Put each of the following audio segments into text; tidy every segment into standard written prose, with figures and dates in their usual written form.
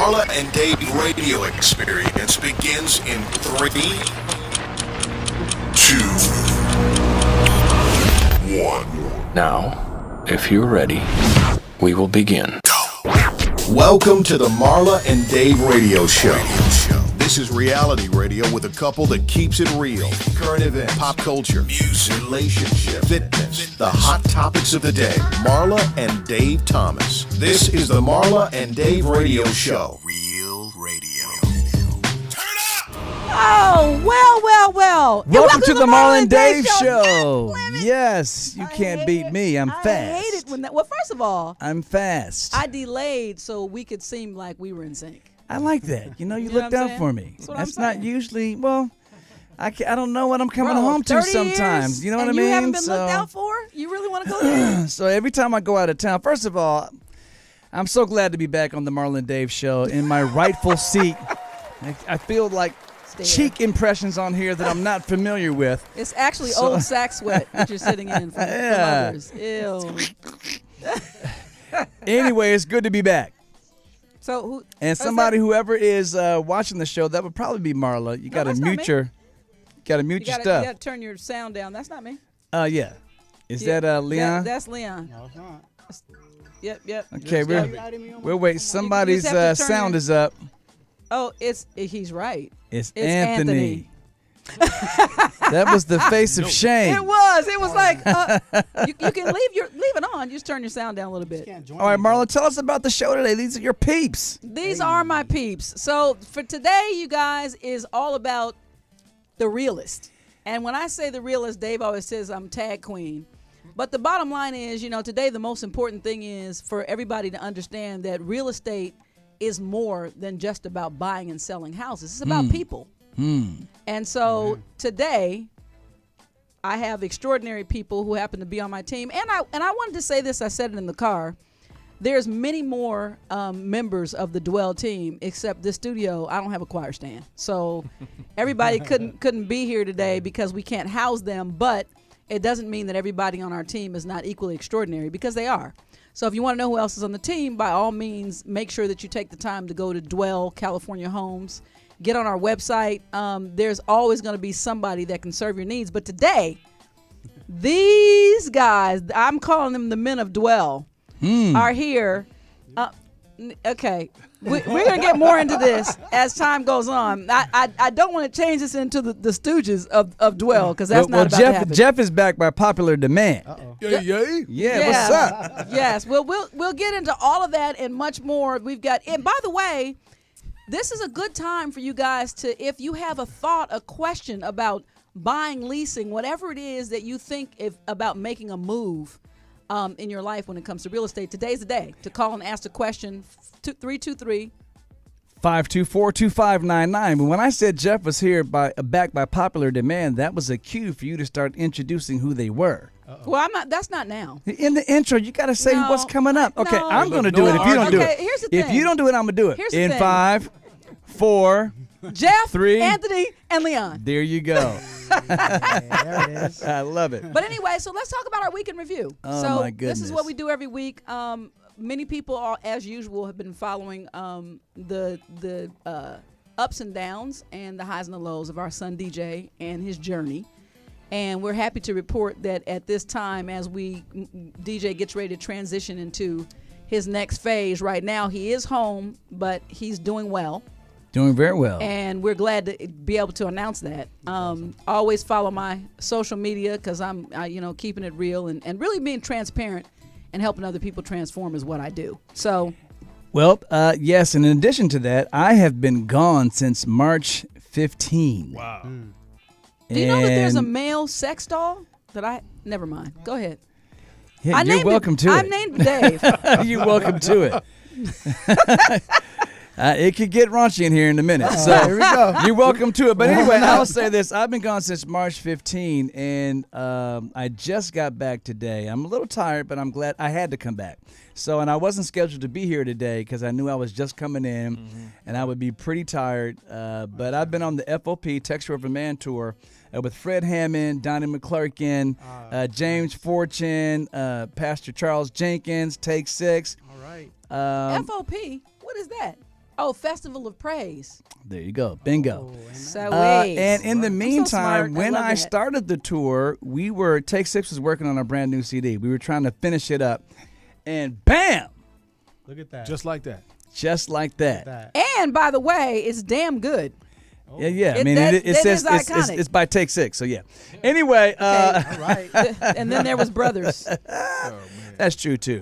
Marla and Dave radio experience begins in 3, 2, 1. Now, if you're ready, we will begin. Welcome to the Marla and Dave radio show. This is reality radio with a couple that keeps it real. Current events, pop culture, music, relationship, fitness, the hot topics of the day. Marla and Dave Thomas. This is the Marla and Dave radio show. Real radio. Turn up! Oh, well. Welcome to the Marla and Dave show. God, yes, you can't beat me. I'm fast. I hate it when that. Well, first of all, I'm fast. I delayed so we could seem like we were in sync. I like that. You know, you know looked what I'm out saying? for me. That's not usually, well, I don't know what I'm coming home to 30 sometimes. years, You know what I and mean? You haven't been looked out for? You really want to go there? So every time I go out of town, first of all, I'm so glad to be back on the Marla and Dave show in my rightful seat. I feel like cheek impressions on here that I'm not familiar with. It's actually old sack sweat that you're sitting in from others. Ew. Anyway, it's good to be back. So whoever is watching the show, that would probably be Marla. You got to mute your stuff. You got to turn your sound down. That's not me. Yeah. Is that Leon? That's Leon. No, it's not. Yep. Okay, we'll wait. Somebody's sound is up. Oh, he's right. It's Anthony. That was the face of shame. It was like you can leave it on. You just turn your sound down a little bit. All right, Marla, tell us about the show today. These are your peeps. These are my peeps. So for today, you guys, is all about the realist. And when I say the realist, Dave always says I'm tag queen. But the bottom line is, today the most important thing is for everybody to understand that real estate is more than just about buying and selling houses. It's about people. And so today, I have extraordinary people who happen to be on my team. And I wanted to say this. I said it in the car. There's many more members of the Dwell team, except this studio, I don't have a choir stand. So everybody couldn't be here today because we can't house them. But it doesn't mean that everybody on our team is not equally extraordinary, because they are. So if you want to know who else is on the team, by all means, make sure that you take the time to go to Dwell California Homes. Get on our website. There's always going to be somebody that can serve your needs. But today, these guys, I'm calling them the men of Dwell, are here. Okay. We're going to get more into this as time goes on. I don't want to change this into the Stooges of Dwell, because that's not about to happen. Jeff is back by popular demand. Uh-oh. Yeah, what's up? Yes. Well, we'll get into all of that and much more. We've got, and by the way, this is a good time for you guys to, if you have a thought, a question about buying, leasing, whatever it is that you think about making a move in your life when it comes to real estate, today's the day to call and ask a question. 323 524-2599. But when I said Jeff was here back by popular demand, that was a cue for you to start introducing who they were. Uh-oh. Well, I'm not. That's not now. In the intro, you got to say No, what's coming up. Okay, no. I'm going to do it if you don't do Okay, it. here's the If thing. you don't do it, I'm going to do it. Here's the In thing. 5, 4, Jeff, 3. Anthony, and Leon. There you go. There it is. I love it. But anyway, so let's talk about our week in review. Oh, so my this is what goodness. we do every week. Many people, are, as usual, have been following the ups and downs and the highs and the lows of our son DJ and his journey. And we're happy to report that at this time, as DJ gets ready to transition into his next phase, right now he is home, but he's doing well. Doing very well. And we're glad to be able to announce that. Always follow my social media, because I'm keeping it real and really being transparent and helping other people transform is what I do. So, Well, yes, and in addition to that, I have been gone since March 15. Wow. do you know that there's a male sex doll that never mind. Go ahead. Yeah, you're welcome to it. I'm named Dave. You're welcome to it. It could get raunchy in here in a minute. So Here we go. You're welcome to it. But anyway, I'll say this. I've been gone since March 15, and I just got back today. I'm a little tired, but I'm glad I had to come back. So, and I wasn't scheduled to be here today because I knew I was just coming in, and I would be pretty tired. But I've been on the FOP, Texture of a Man tour, with Fred Hammond, Donnie McClurkin, James Fortune, Pastor Charles Jenkins, Take 6. All right. FOP? What is that? Oh, Festival of Praise. There you go. Bingo. So And in the I'm so meantime, smart. when love I that. started the tour, Take Six was working on a brand new CD. We were trying to finish it up. And bam! Look at that. Just like that. Just like that. that. And by the way, it's damn good. Yeah. I It- mean, that- it that says is iconic. it's by Take Six. So yeah. Anyway, All right. And then there was Brothers. that's true too.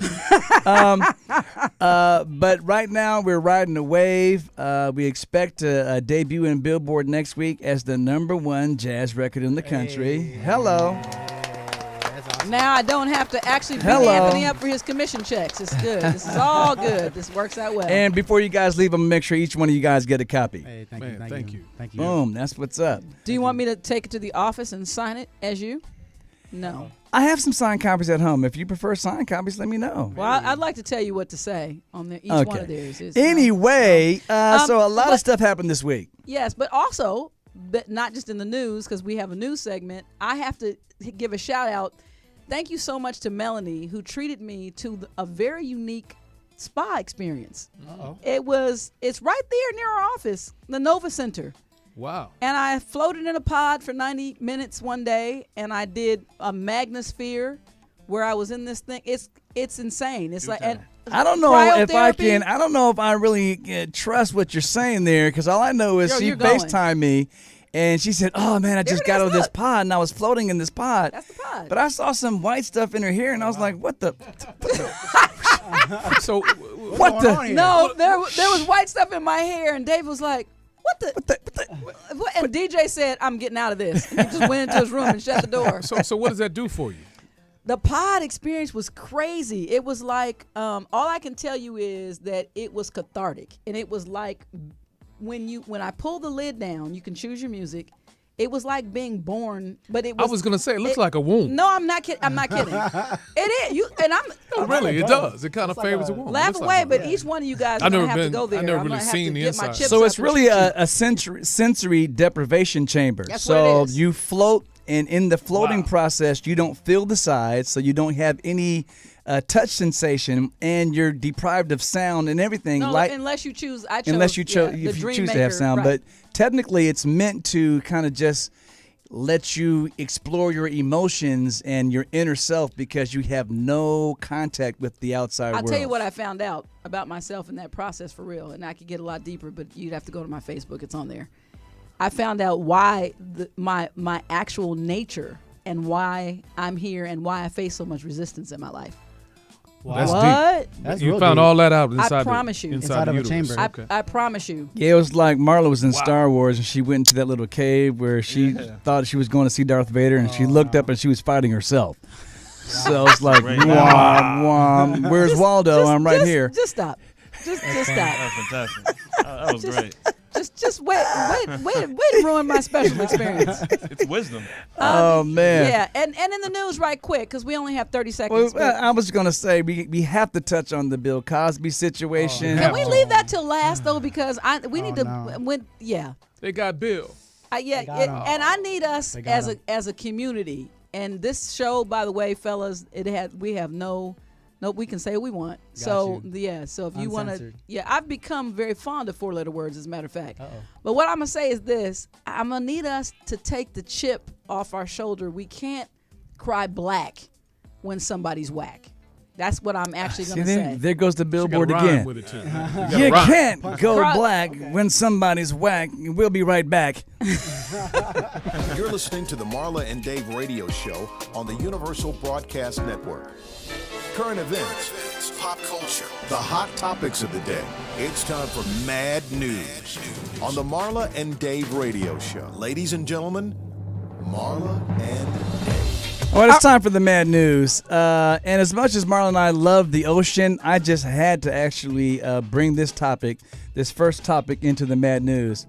But right now we're riding a wave. We expect to debut in Billboard next week as the #1 jazz record in the country. Hello. That's awesome. Now I don't have to actually beat Hello. Anthony up for his commission checks. It's good. This is all good. This works out well. And before you guys leave, I'm gonna make sure each one of you guys get a copy. Hey, Man, thank you. Thank you. Boom. That's what's up. Do you want me to take it to the office and sign it as you? No. I have some signed copies at home. If you prefer signed copies, let me know. Well, I'd like to tell you what to say on each one of theirs. It's, Anyway, so a lot but- of stuff happened this week. Yes, but also, but not just in the news, because we have a news segment. I have to give a shout out. Thank you so much to Melanie, who treated me to a very unique spa experience. Uh-oh. It's right there near our office, the Nova Center. Wow. And I floated in a pod for 90 minutes one day, and I did a magnosphere where I was in this thing. It's insane. It's like, and I don't know if I cryotherapy. can. I don't know if I really trust what you're saying there, because all I know is Yo, she you're going. FaceTimed me, and she said, "Oh man, I There just it got is, out of this look. pod, and I was floating in this pod." That's the pod. But I saw some white stuff in her hair, and I was like, "What the? So, What the? No, there was white stuff in my hair, and Dave was like, "What the?" What the? What? And DJ said, "I'm getting out of this." And he just went into his room and shut the door. so what does that do for you? The pod experience was crazy. It was like, all I can tell you is that it was cathartic, and it was like when I pull the lid down, you can choose your music. It was like being born, but it was. I was gonna say it looks like a womb. No, I'm not kidding. I'm not kidding. It is. No, really, it does. It kind of favors a womb. Laugh Looks like away, a but womb. each one of you guys I've gonna never have to been- go there. I've never I'm really gonna have seen to the get my inside. chips So out it's the really cheek. a sensory deprivation chamber. That's so what it is. you float, and in the floating process, you don't feel the sides, so you don't have any touch sensation, and you're deprived of sound and everything. No, like unless you choose. I chose. unless you yeah, chose, the if you Dream choose to have Maker, sound, right. but technically, it's meant to kind of just let you explore your emotions and your inner self, because you have no contact with the outside I'll world. tell you what I found out about myself in that process for real, and I could get a lot deeper, but you'd have to go to my Facebook. It's on there. I found out why my actual nature and why I'm here and why I face so much resistance in my life. Wow. That's What? deep. That's You real found deep. all that out inside. I promise you. Inside of the a uterus. chamber. Okay. I promise you. Yeah, it was like Marla was in Star Wars, and she went into that little cave where she thought she was going to see Darth Vader, and she looked up and she was fighting herself. So it's like, wah, wah, where's Waldo? I'm right here. Just stop. Just stop. That's fantastic. That was great. Just wait to ruin my special experience. It's wisdom. Oh man. Yeah, and in the news right quick, because we only have 30 Well, seconds. but- I was gonna say we have to touch on the Bill Cosby situation. Can we leave that till last though? Because we need to. no. Yeah. They got Bill. Yeah, got him. and I need us They got as a community. And this show, by the way, fellas, we have no, we can say what we want. So if you want to, Uncensored. I've become very fond of 4-letter words, as a matter of fact. Uh-oh. But what I'm gonna say is this: I'm gonna need us to take the chip off our shoulder. We can't cry black when somebody's whack. That's what I'm actually See gonna there, say. there goes the You billboard gotta rhyme again. with it too. You rhyme. can't go Cry- black when somebody's whack. We'll be right back. You're listening to the Marla and Dave radio show on the Universal Broadcast Network. Current events, pop culture, the hot topics of the day. It's time for MaD News on the Marla and Dave radio show. Ladies and gentlemen, Marla and Dave. All right, it's time for the MaD News. And as much as Marla and I love the ocean, I just had to actually bring this first topic, into the MaD News.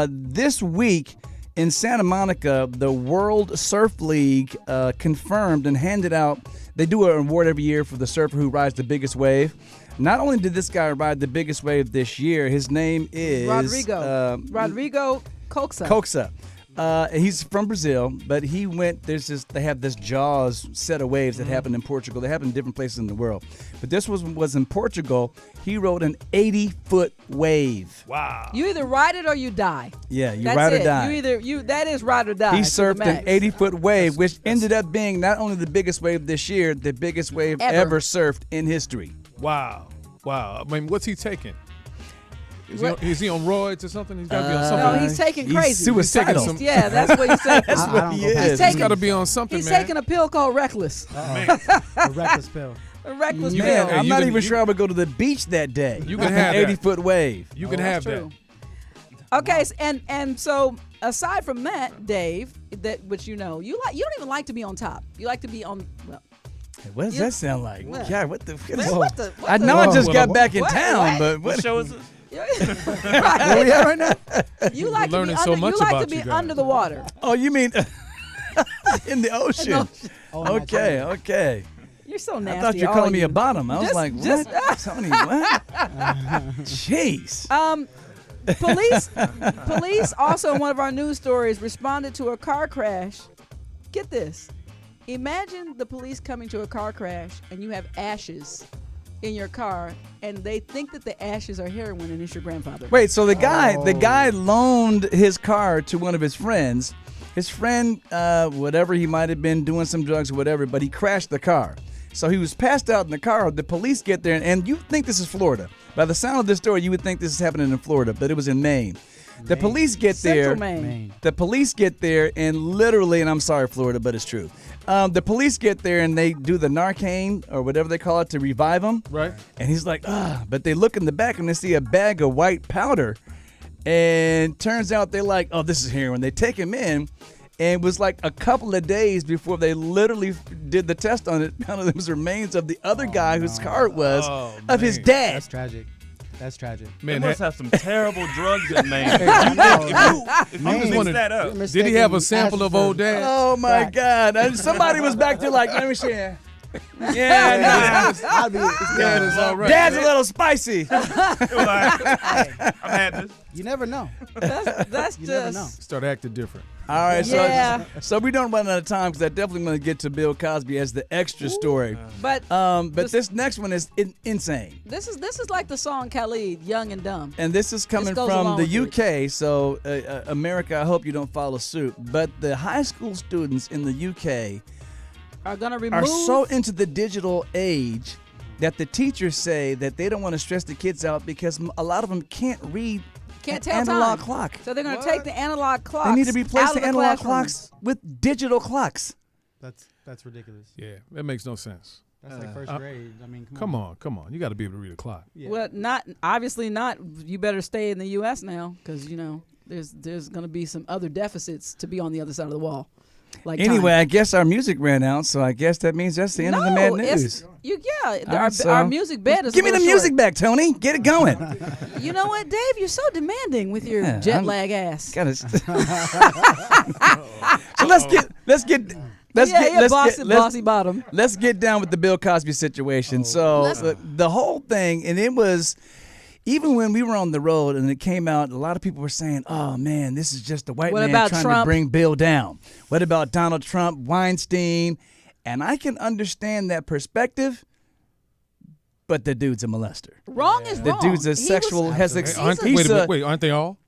This week in Santa Monica, the World Surf League confirmed and handed out, they do an award every year for the surfer who rides the biggest wave. Not only did this guy ride the biggest wave this year, his name is Rodrigo Coxa. Coxa. He's from Brazil, but he went. They have this Jaws set of waves that happened in Portugal. They happen in different places in the world, but this was in Portugal. He rode an 80-foot wave. Wow. You either ride it or you die. Yeah, you That's ride it. or die. That is ride or die. He to the surfed an max. 80-foot wave, which ended up being not only the biggest wave this year, the biggest wave ever surfed in history. Wow. I mean, what's he taking? What? Is he on roids or something? He's got to be on something. No, he's taking He's crazy. suicidal. He's taking Yeah, that's what he's taking. That's what he is. He's got to be on something, He's man. taking a pill called Reckless. A reckless pill. A reckless You pill. can- I'm you not can- even sure I would go to the beach that day. You can have an that. 80-foot wave. You can have that. True. Okay, and so aside from that, Dave, which you don't even like to be on top. You like to be on. Well, Hey, what does that sound like? What? God, what the? what the? I know I just Whoa. got back in What? town, What? but What what? show is this? Where we at right now? You like We're to be learning so under. much You like about to be you guys. under the water. Oh, you mean in the ocean? Oh, and Okay, okay. You're so nasty. I thought you were all calling me you. a bottom. I was Just- like, just- what? Tony, what? Jeez. Police also in one of our news stories responded to a car crash. Get this. Imagine the police coming to a car crash and you have ashes in your car and they think that the ashes are heroin and it's your grandfather. Wait, so the guy loaned his car to one of his friends. His friend, whatever, he might have been doing some drugs or whatever, but he crashed the car. So he was passed out in the car. The police get there, and you think this is Florida. By the sound of this story, you would think this is happening in Florida, but it was in Maine. The police get there. Central Maine. The police get there, and literally, and I'm sorry, Florida, but it's true. The police get there, and they do the Narcan, or whatever they call it, to revive him. Right. And he's like, but they look in the back, and they see a bag of white powder. And turns out they're like, oh, this is heroin. They take him in, and it was like a couple of days before they literally did the test on it. Found it was remains of the other guy whose car it was, of his man. dad. That's tragic. That's tragic. They Man, must have some terrible drugs in Maine. I If Man. you mix wanted- that up. Did he have a sample of old dad? Oh my Right. God! And somebody was back there like, let me share. Yeah, I'll be. Dad is all right. Dad's a little spicy. It was like, I've had this. You never know. That's You never just. know. Start acting different. All right, Yeah. so we don't run out of time because I definitely want to get to Bill Cosby as the extra story. But But this next one is insane. this is like the song Khalid, Young and Dumb. And this is coming goes from along the with UK, so America, I hope you don't follow suit. But the high school students in the UK Are gonna remove. are so into the digital age that the teachers say that they don't want to stress the kids out because a lot of them can't read Can't an tell analog time. clock. So they're gonna take the analog clocks. They need to replace out the of analog classroom. clocks with digital clocks. That's ridiculous. Yeah, that makes no sense. That's like first grade. I mean, Come on. You got to be able to read a clock. Yeah. Well, obviously not. You better stay in the U.S. now because there's gonna be some other deficits to be on the other side of the wall. Like Anyway, time. I guess our music ran out, so I guess that means that's the end of the MaD News. Our music bed is. Give me the music back, Tony. Get it going. You know what, Dave? You're so demanding with your Yeah, jet I'm- lag ass. Got it. So bossy bottom. Let's get down with the Bill Cosby situation. So the whole thing, and it was, even when we were on the road and it came out, a lot of people were saying, oh man, this is just the white What man about trying to Trump? bring Bill down. What about Donald Trump, Weinstein? And I can understand that perspective, but the dude's a molester. Wrong is The wrong. dude's a He sexual was- Wait, aren't they all?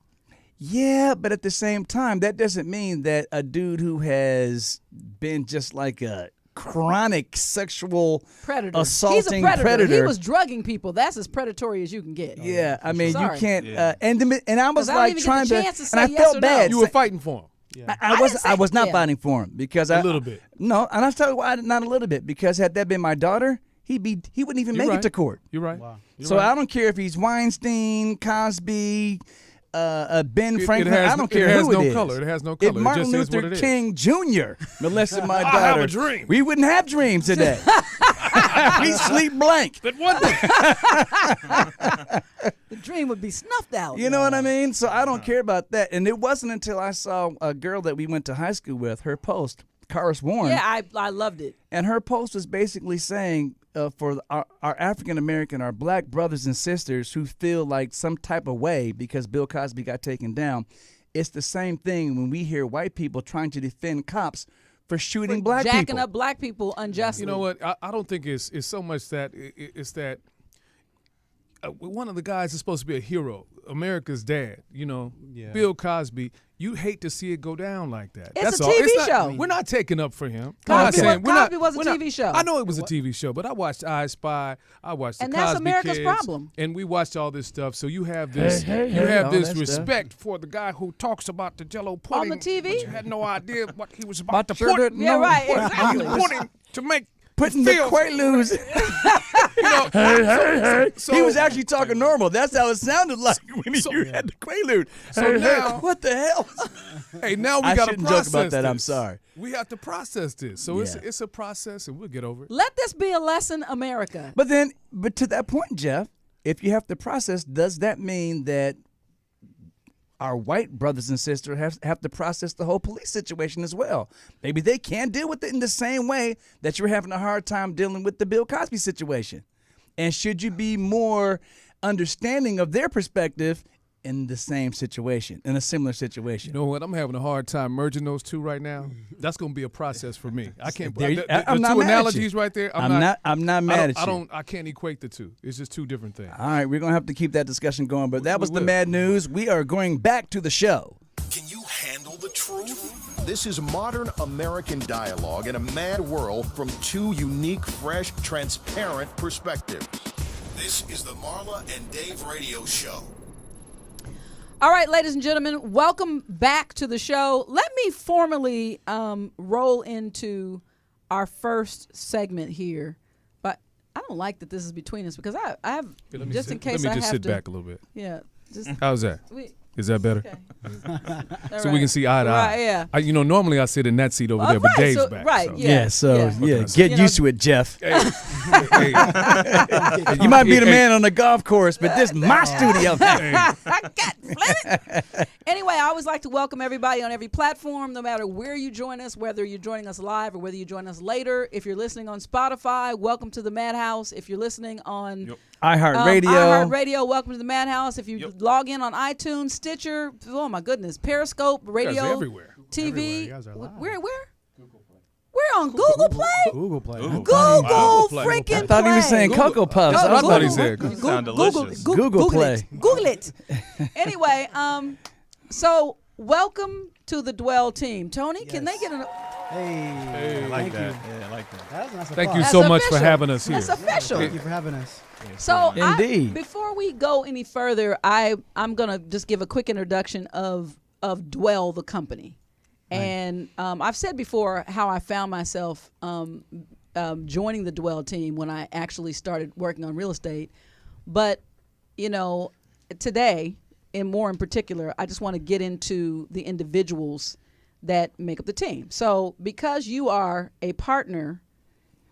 Yeah, but at the same time, that doesn't mean that a dude who has been just like a chronic sexual predator. assaulting He's a predator. He was predator. drugging people. That's as predatory as you can get. Yeah, I mean, Sorry. you can't. Yeah. And I was 'Cause I don't like even get trying the to, chance to and say I yes felt or no. bad. You were fighting for him. I was. didn't I was not yeah. fighting for him because A little bit. No, and I'll tell you why. Not a little bit, because had that been my daughter, he wouldn't even You're make right. it to court. You're right. Wow. You're So right. I don't care if he's Weinstein, Cosby, Ben It Franklin. has- I don't care it has who no it is. color. It has no If color. It Martin just is what Luther it is. King Jr. molested my I daughter, have a dream. we wouldn't have dreams today. We sleep blank. That one day. The dream would be snuffed out. You know what I mean? So I don't care about that. And it wasn't until I saw a girl that we went to high school with, her post, Karis Warren. Yeah, I loved it. And her post was basically saying for our African American, our black brothers and sisters who feel like some type of way because Bill Cosby got taken down, it's the same thing when we hear white people trying to defend cops for shooting black people. Jacking up black people unjustly. You know what? I don't think it's so much that it's that one of the guys is supposed to be a hero, America's dad. Yeah. Bill Cosby. You hate to see it go down like that. It's That's a all. TV not, show. We're not taking up for him. Cosby Cosby was a TV show. I know it was a TV show, but I watched I Spy. I watched the And Cosby that's America's Kids, problem. And we watched all this stuff. So you have this, all this that respect for the guy who talks about the Jello pudding On the TV? But you had no idea what he was about to Sure put. didn't Yeah, know right, what exactly. he was Pudding to make putting the feel- Quaaludes. So, He was actually talking normal. That's how it sounded like when you had the Quaalude. So now- what the hell? Hey, now we I got to shouldn't process joke about that. this. I'm sorry. We have to process this. So Yeah. it's a process, and we'll get over it. Let this be a lesson, America. But to that point, Jeff, if you have to process, does that mean that our white brothers and sisters have to process the whole police situation as well? Maybe they can't deal with it in the same way that you're having a hard time dealing with the Bill Cosby situation. And should you be more understanding of their perspective in the same situation, in a similar situation? You know what? I'm having a hard time merging those two right now. That's going to be a process for me. I can't. There you- The I'm not two mad at you. analogies right there. I'm not mad at you. I can't equate the two. It's just two different things. All right, we're going to have to keep that discussion going. But that was the will. MaD News. We are going back to the show. Can you handle the truth? This is modern American dialogue in a mad world from two unique, fresh, transparent perspectives. This is the Marla and Dave Radio Show. All right, ladies and gentlemen, welcome back to the show. Let me formally roll into our first segment here. But I don't like that this is between us because I have, Let me just sit- in case Let me I just have sit to. back a little bit. Yeah. Just, How's that? Is that better? okay. So we can see eye to eye. Right, yeah. Normally I sit in that seat over there, but right, Dave's so- back. right, so. yeah. Get You used know- to it, Jeff. Hey, You might be the man on the golf course, but this is my studio. God, flip it. Anyway, I always like to welcome everybody on every platform, no matter where you join us, whether you're joining us live or whether you join us later. If you're listening on Spotify, welcome to the Madhouse. If you're listening on iHeartRadio, welcome to the Madhouse. If you log in on iTunes, Stitcher, oh my goodness, Periscope, radio, everywhere. TV. Everywhere. You guys are live. Where? We're on Google Play. Google Play. Google Play. freaking I thought he was saying Google. Cocoa Puffs. Go- I thought he Google. said. Google, Sound Google, delicious. Google, Google Play. Google it. Anyway, so welcome to the Dwell team. Tony, can they get an? Hey. I like Thank that. you. Yeah, I like that. That's a nice Thank you applause. so That's much for official. having us here. That's official. Thank you for having us. So Indeed. before we go any further, I'm gonna just give a quick introduction of Dwell the company, and I've said before how I found myself joining the Dwell team when I actually started working on real estate, but today, and more in particular, I just want to get into the individuals that make up the team. So because you are a partner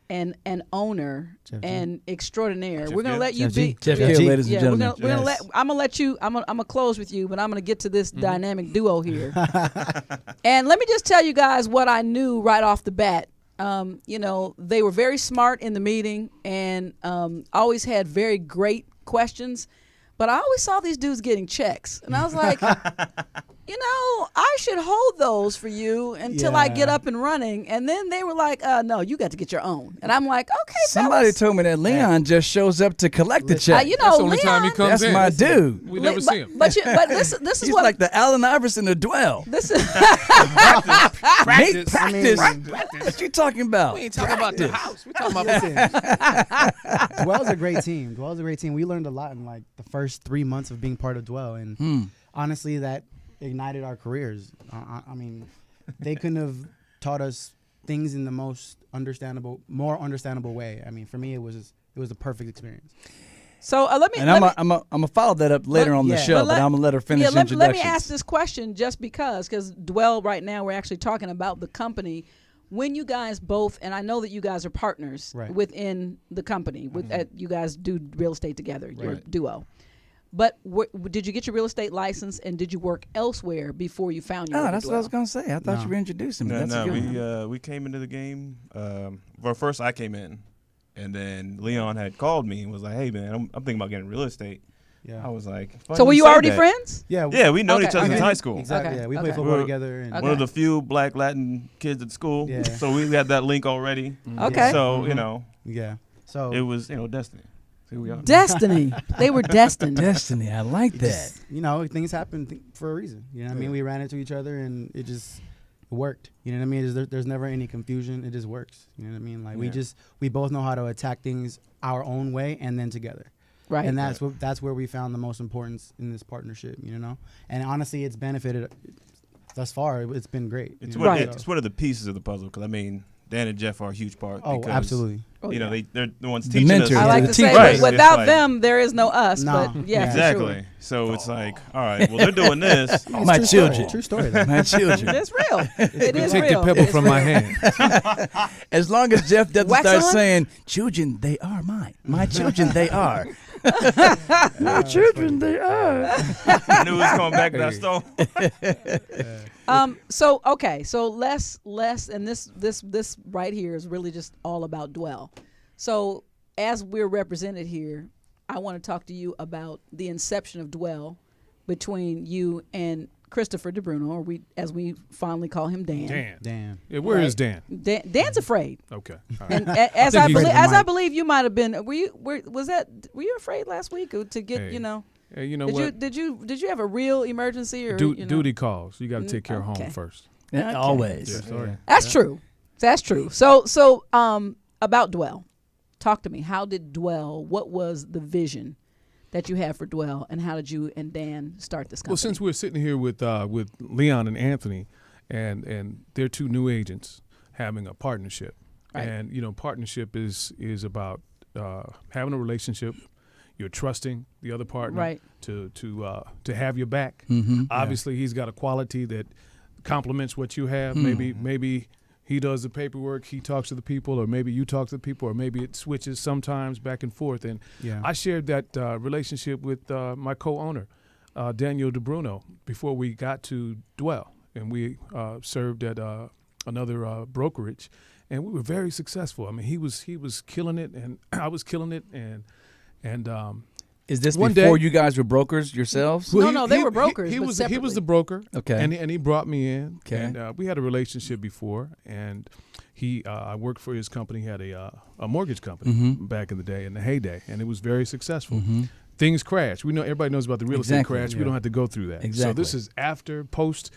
and an owner Jeff G. and extraordinaire, Jeff we're gonna Gill. let you Jeff be. G. Jeff Jeff Gill, G. ladies and Yeah, gentlemen. we're gonna let. I'm gonna let you. I'm gonna close with you, but I'm gonna get to this dynamic duo here. And let me just tell you guys what I knew right off the bat. They were very smart in the meeting and always had very great questions. But I always saw these dudes getting checks, and I was like, I should hold those for you until I get Yeah. up and running. And then they were like, no, you got to get your own. And I'm like, okay, Somebody fellas. told me that Leon just shows up to collect the check. That's the only time he Leon, comes That's in. my dude. We never see him. But this is He's what like the Allen Iverson of Dwell. this is. Make practice. I mean- What you talking about? We ain't talking about the house. We talking about Dwell's a great team. Dwell's a great team. We learned a lot in like the first 3 months of being part of Dwell, and honestly, that ignited our careers. I mean, they couldn't have taught us things in the more understandable way. I mean, for me, it was the perfect experience. So let me. And let me I'm gonna follow that up later on the yeah. show, but I'm gonna let her finish let me introductions. ask this question just because Dwell right now we're actually talking about the company. When you guys both, and I know that you guys are partners Right. within the company, you guys do real estate together, your Right. duo. But did you get your real estate license and did you work elsewhere before you found your Oh, way to that's what I was Dwell? gonna say. I thought No. you were introducing me. No, That's a no, good one. we came into the game. Well, first I came in, and then Leon had called me and was like, "Hey, man, I'm thinking about getting real estate. Yeah. I was like, So were you already friends? Yeah. Yeah, we known Okay. each other Okay. since high school. Exactly. Okay. Yeah. We played Okay. football We're- together. And Okay. One of the few Black Latin kids at school. Yeah. So we had that link already. Okay. So you know, Yeah. So it was destiny. Here we are. Destiny. They were destined. Destiny, I like it that. just, things happen for a reason. You know what I mean? We ran into each other and it just worked. You know what I mean? There's never any confusion. It just works. You know what I mean? Like we both know how to attack things our own way and then together. Right. And that's where we found the most importance in this partnership, And honestly, it's benefited thus far. It's been great. It's you know? it's one of the pieces of the puzzle. Because I mean, Dan and Jeff are a huge part. Oh, because, absolutely. They're the ones The teaching mentors. us. I like the to say, teachers. Right. without It's like- them, there is no us. No. But yeah, Exactly. for sure. So it's like, all right, well, they're doing this. My True children. story. True story. Though. My children. It's real. It is Take real. the pebble It's from real. my hand. As long as Jeff doesn't Wax start on? saying, children, they are mine. My children, they are. My children, they are. I knew it was coming back to that stove. So less and this right here is really just all about Dwell. So as we're represented here, I want to talk to you about the inception of Dwell between you and Christopher DeBruno, or as we fondly call him, Dan. Dan. Damn. Yeah, where is Dan? Dan's afraid. Okay. All right. And as I think he's- believe you might have been. Were you afraid last week to get Hey, you know? Hey, you know Did what? you have a real emergency or Duty calls. You got to take care of Okay. home first. Okay. Always. Yeah, sorry. That's true. That's true. So about Dwell, talk to me. How did Dwell? What was the vision that you had for Dwell, and how did you and Dan start this company? Well, since we're sitting here with Leon and Anthony, and they're two new agents having a partnership, Right. and partnership is about having a relationship. You're trusting the other partner Right. to have your back. Mm-hmm. Obviously, he's got a quality that complements what you have. Maybe he does the paperwork, he talks to the people, or maybe you talk to the people, or maybe it switches sometimes back and forth. And Yeah. I shared that relationship with my co-owner, Daniel DeBruno, before we got to Dwell, and we served at another brokerage, and we were very successful. I mean, he was killing it, and I was killing it, and Is this One before day- you guys were brokers yourselves? No, they were brokers, He but was separately. the broker. Okay. and he brought me in. Okay. And we had a relationship before, and I worked for his company. He had a mortgage company Mm-hmm. back in the day, in the heyday, and it was very successful. Things crashed. We know everybody knows about the real estate Exactly, crash. We yeah. don't have to go through that. So Exactly. this is after post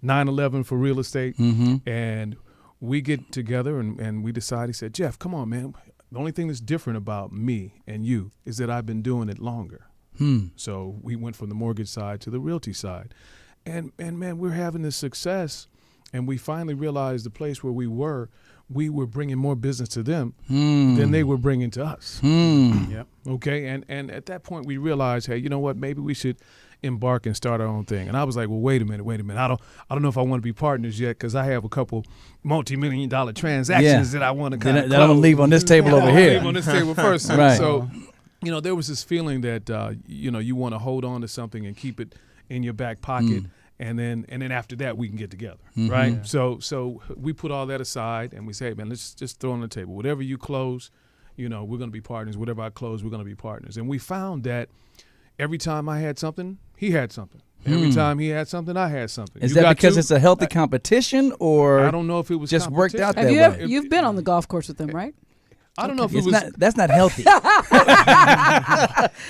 9/11 for real estate, and we get together and we decide. He said, "Jeff, come on, man. The only thing that's different about me and you is that I've been doing it longer." So we went from the mortgage side to the realty side. And man, we're having this success, and we finally realized the place where we were bringing more business to them than they were bringing to us. Yep. Okay, and at that point we realized, hey, you know what? Maybe we should embark and start our own thing. And I was like, well, wait a minute. I don't know if I want to be partners yet, because I have a couple multi-million-dollar transactions that I want to kind of That I'm gonna leave on this table over here. Leave on this table first. Right. So, there was this feeling that you want to hold on to something and keep it in your back pocket. And then after that, we can get together, right? Yeah. So we put all that aside, and we say, hey, man, let's just throw on the table. Whatever you close, we're going to be partners. Whatever I close, we're going to be partners. And we found that every time I had something, he had something. Every time he had something, I had something. Is You that got because two? it's a healthy competition, or I don't know if it was just worked out competition. that way? You've been on the golf course with them, right? I don't know if it It's was. not. That's not healthy.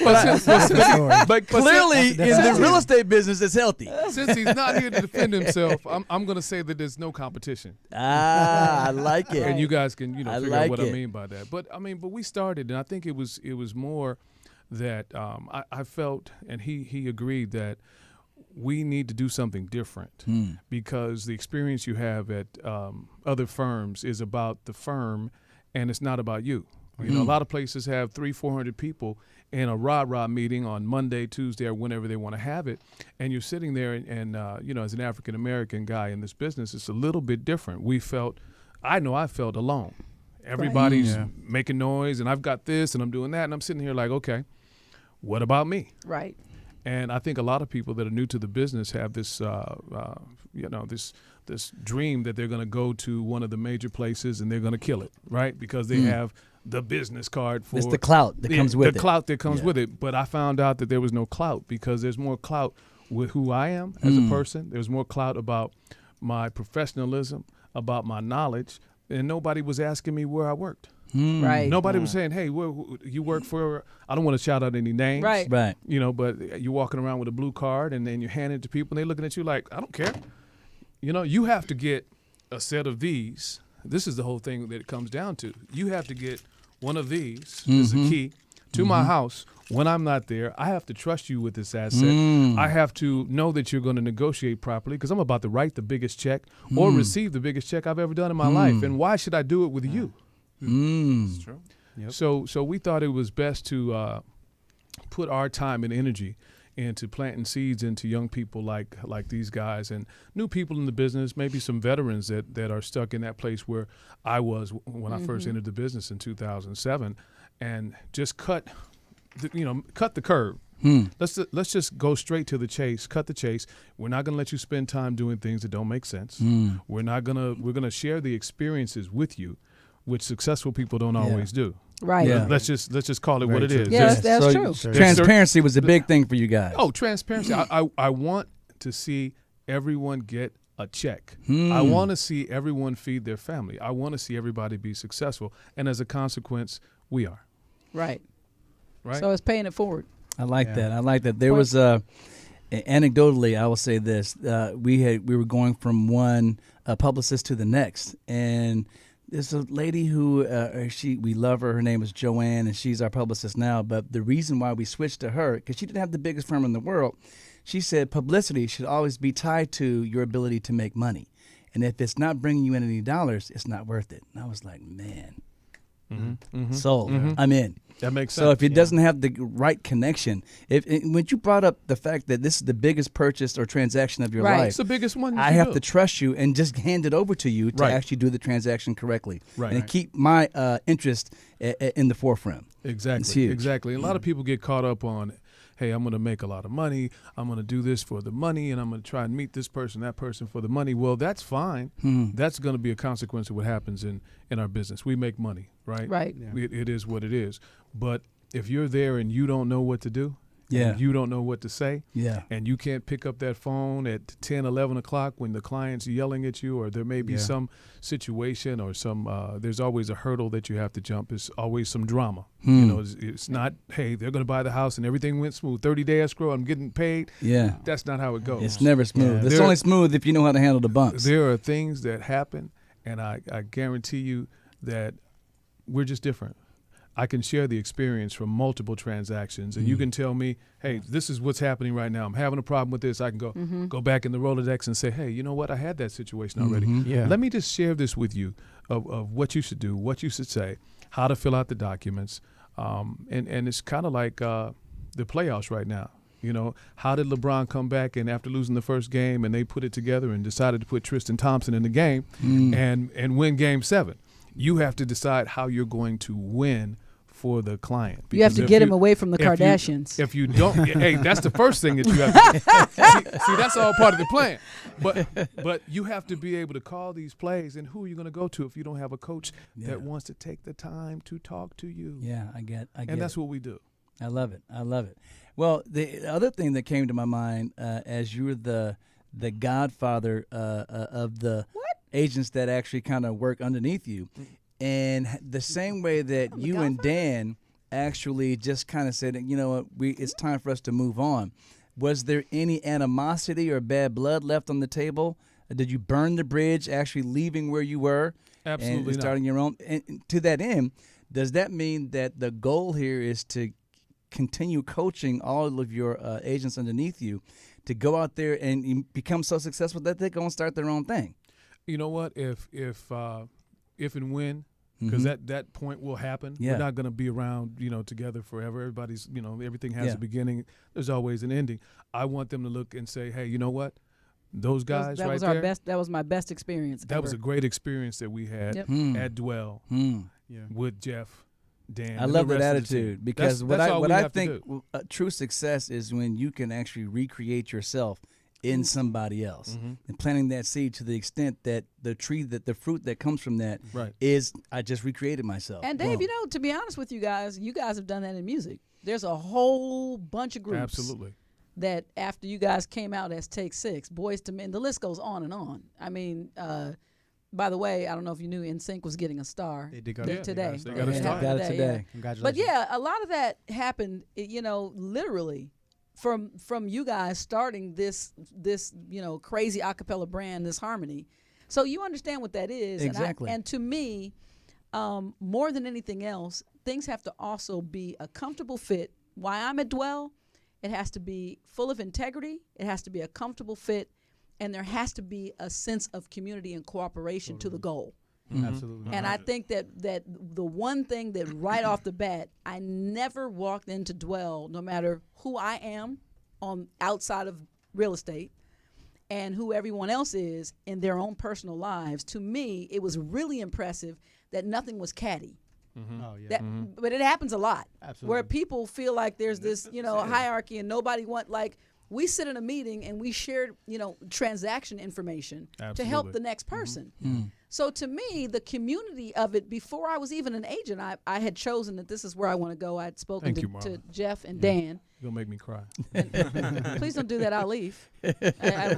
But clearly, in the real estate business, it's healthy. Since he's not here to defend himself, I'm going to say that there's no competition. I like it. And you guys can, I figure like out what I it. mean by that. But we started, and I think it was more that I felt, and he agreed that we need to do something different because the experience you have at other firms is about the firm, and it's not about you. A lot of places have 300-400 people in a rah-rah meeting on Monday, Tuesday, or whenever they want to have it, and you're sitting there, and as an African-American guy in this business, it's a little bit different. I felt alone. Everybody's making noise, and I've got this, and I'm doing that, and I'm sitting here like, okay, what about me? Right. And I think a lot of people that are new to the business have this, this dream that they're going to go to one of the major places and they're going to kill it, right? Because they have the business card for It's the clout that comes with it. The clout that comes with it. But I found out that there was no clout because there's more clout with who I am as a person. There's more clout about my professionalism, about my knowledge, and nobody was asking me where I worked. Right. Nobody was saying, hey, you work for, I don't want to shout out any names. Right. But you're walking around with a blue card and then you hand it to people and they're looking at you like, I don't care. You have to get a set of these. This is the whole thing that it comes down to. You have to get one of these, this is a key, to my house. When I'm not there, I have to trust you with this asset. I have to know that you're going to negotiate properly because I'm about to write the biggest check or receive the biggest check I've ever done in my life. And why should I do it with you? That's true. Yep. So we thought it was best to put our time and energy into planting seeds into young people like these guys and new people in the business, maybe some veterans that are stuck in that place where I was when I first entered the business in 2007, and just cut the curve. Let's just go straight to the chase. Cut the chase. We're not going to let you spend time doing things that don't make sense. We're gonna share the experiences with you, which successful people don't always do. Right. Yeah. Let's just call it what it is. Yeah, that's true. Transparency was a big thing for you guys. Oh, transparency. I want to see everyone get a check. I want to see everyone feed their family. I want to see everybody be successful. And as a consequence, we are. Right. Right. So it's paying it forward. I like that. I like that. There was anecdotally, I will say this: we were going from one publicist to the next, and there's a lady who we love her. Her name is Joanne, and she's our publicist now. But the reason why we switched to her, because she didn't have the biggest firm in the world, she said publicity should always be tied to your ability to make money, and if it's not bringing you in any dollars, it's not worth it. And I was like, man, sold. I'm in. That makes sense. So if it doesn't have the right connection, when you brought up the fact that this is the biggest purchase or transaction of your Right. life, It's the biggest one. I have to trust you and just hand it over to you to Right. actually do the transaction correctly, Right. and keep my interest in the forefront. It's Exactly. huge. Exactly. A lot of people get caught up on, hey, I'm going to make a lot of money. I'm going to do this for the money, and I'm going to try and meet this person, that person for the money. Well, that's fine. That's going to be a consequence of what happens in our business. We make money, right? Right. It is what it is. But if you're there and you don't know what to do, Yeah. and you don't know what to say, Yeah. and you can't pick up that phone at 10, 11 o'clock when the client's yelling at you, or there may be some situation or there's always a hurdle that you have to jump. There's always some drama. It's not, hey, they're going to buy the house and everything went smooth. 30-day escrow, I'm getting paid. Yeah. That's not how it goes. It's never smooth. Yeah. It's only smooth if you know how to handle the bumps. There are things that happen, and I guarantee you that we're just different. I can share the experience from multiple transactions, and you can tell me, hey, this is what's happening right now. I'm having a problem with this. I can go back in the Rolodex and say, hey, you know what? I had that situation already. Yeah. Let me just share this with you of what you should do, what you should say, how to fill out the documents. And it's kind of like the playoffs right now. How did LeBron come back and after losing the first game and they put it together and decided to put Tristan Thompson in the game and win Game 7? You have to decide how you're going to win for the client. You have to Because get if him away from the Kardashians. If you don't, hey, that's the first thing that you have to do. See, that's all part of the plan. But you have to be able to call these plays, and who are you going to go to if you don't have a coach that wants to take the time to talk to you? Yeah, I get And that's what we do. I love it. Well, the other thing that came to my mind as you were the godfather of the agents that actually kind of work underneath you, and the same way that you and Dan actually just kind of said, it's time for us to move on. Was there any animosity or bad blood left on the table? Did you burn the bridge, actually leaving where you were Absolutely and starting your own? And to that end, does that mean that the goal here is to continue coaching all of your agents underneath you to go out there and become so successful that they're going to start their own thing? You know what? If and when, because that point will happen. Yeah. We're not going to be around, together forever. Everybody's, everything has a beginning. There's always an ending. I want them to look and say, hey, you know what? Those guys that right was there. our best. That was my best experience. That was a great experience that we had at Dwell with Jeff, Dan. I and love the that rest of the team. attitude because That's all what we I have to think do. true success is when you can actually recreate yourself in somebody else, and planting that seed to the extent that the fruit that comes from that is I just recreated myself. And Dave, Boom. to be honest with you guys have done that in music. There's a whole bunch of groups. Absolutely. That after you guys came out as Take Six, Boys to Men, the list goes on and on. I mean, by the way, I don't know if you knew NSYNC was getting a star. They did go today. They got a star. Got it today. Yeah. Congratulations. But yeah, a lot of that happened, literally from you guys starting this crazy a cappella brand, this harmony. So you understand what that is. Exactly. And to me, more than anything else, things have to also be a comfortable fit. Why I'm at Dwell, it has to be full of integrity. It has to be a comfortable fit. And there has to be a sense of community and cooperation to the goal. Absolutely. And I think that the one thing that right off the bat, I never walked into Dwell, no matter who I am on outside of real estate and who everyone else is in their own personal lives. To me, it was really impressive that nothing was catty. Oh yeah. But it happens a lot. Absolutely. Where people feel like there's this, hierarchy and nobody we sit in a meeting and we share, transaction information to help the next person. So to me, the community of it, before I was even an agent, I had chosen that this is where I want to go. I'd spoken to Jeff and Dan. You're going to make me cry. Please don't do that. I'll leave.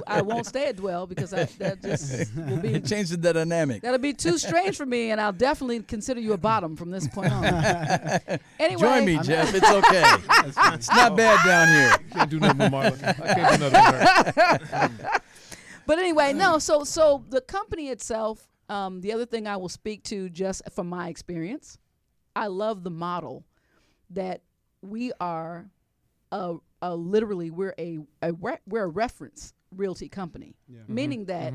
I won't stay at Dwell because that just will be. It changes the dynamic. That'll be too strange for me, and I'll definitely consider you a bottom from this point on. Anyway, Join me, Jeff. It's okay. It's not bad down here. Can't do nothing with Marla. I can't do nothing with her. But anyway, no. So the company itself. The other thing I will speak to, just from my experience, I love the model that we are. Literally, we're a reference realty company, meaning that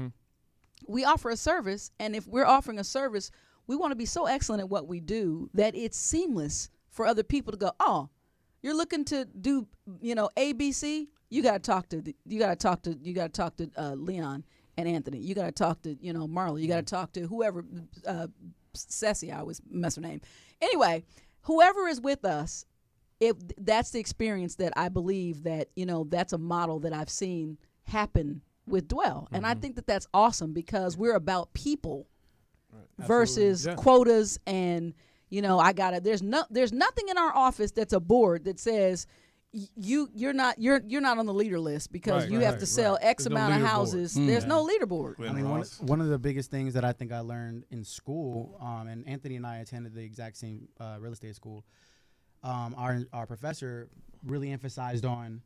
we offer a service, and if we're offering a service, we want to be so excellent at what we do that it's seamless for other people to go, oh, you're looking to do, ABC. You got to talk to Leon and Anthony. You got to talk to Marla. You got to talk to whoever, Ceci. I always mess her name. Anyway, whoever is with us. That's the experience that I believe that, that's a model that I've seen happen with Dwell. And I think that that's awesome because we're about people versus quotas and, there's nothing in our office that's a board that says you're not on the leader list because you have to sell X There's amount no of houses. There's no leaderboard. I mean, one of the biggest things that I think I learned in school, and Anthony and I attended the exact same real estate school. Our professor really emphasized on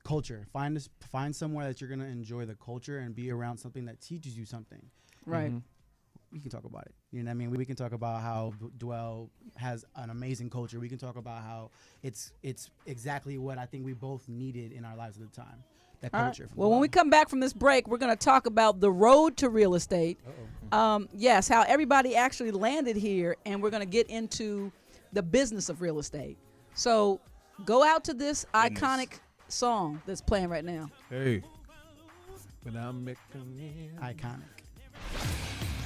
culture. Find somewhere that you're gonna enjoy the culture and be around something that teaches you something. Right. We can talk about it. You know what I mean? We can talk about how Dwell has an amazing culture. We can talk about how it's exactly what I think we both needed in our lives at the time. That culture. Well, when we come back from this break, we're going to talk about the road to real estate. Yes, how everybody actually landed here, and we're going to get into the business of real estate. So go out to this iconic song that's playing right now. Hey, when I'm making iconic.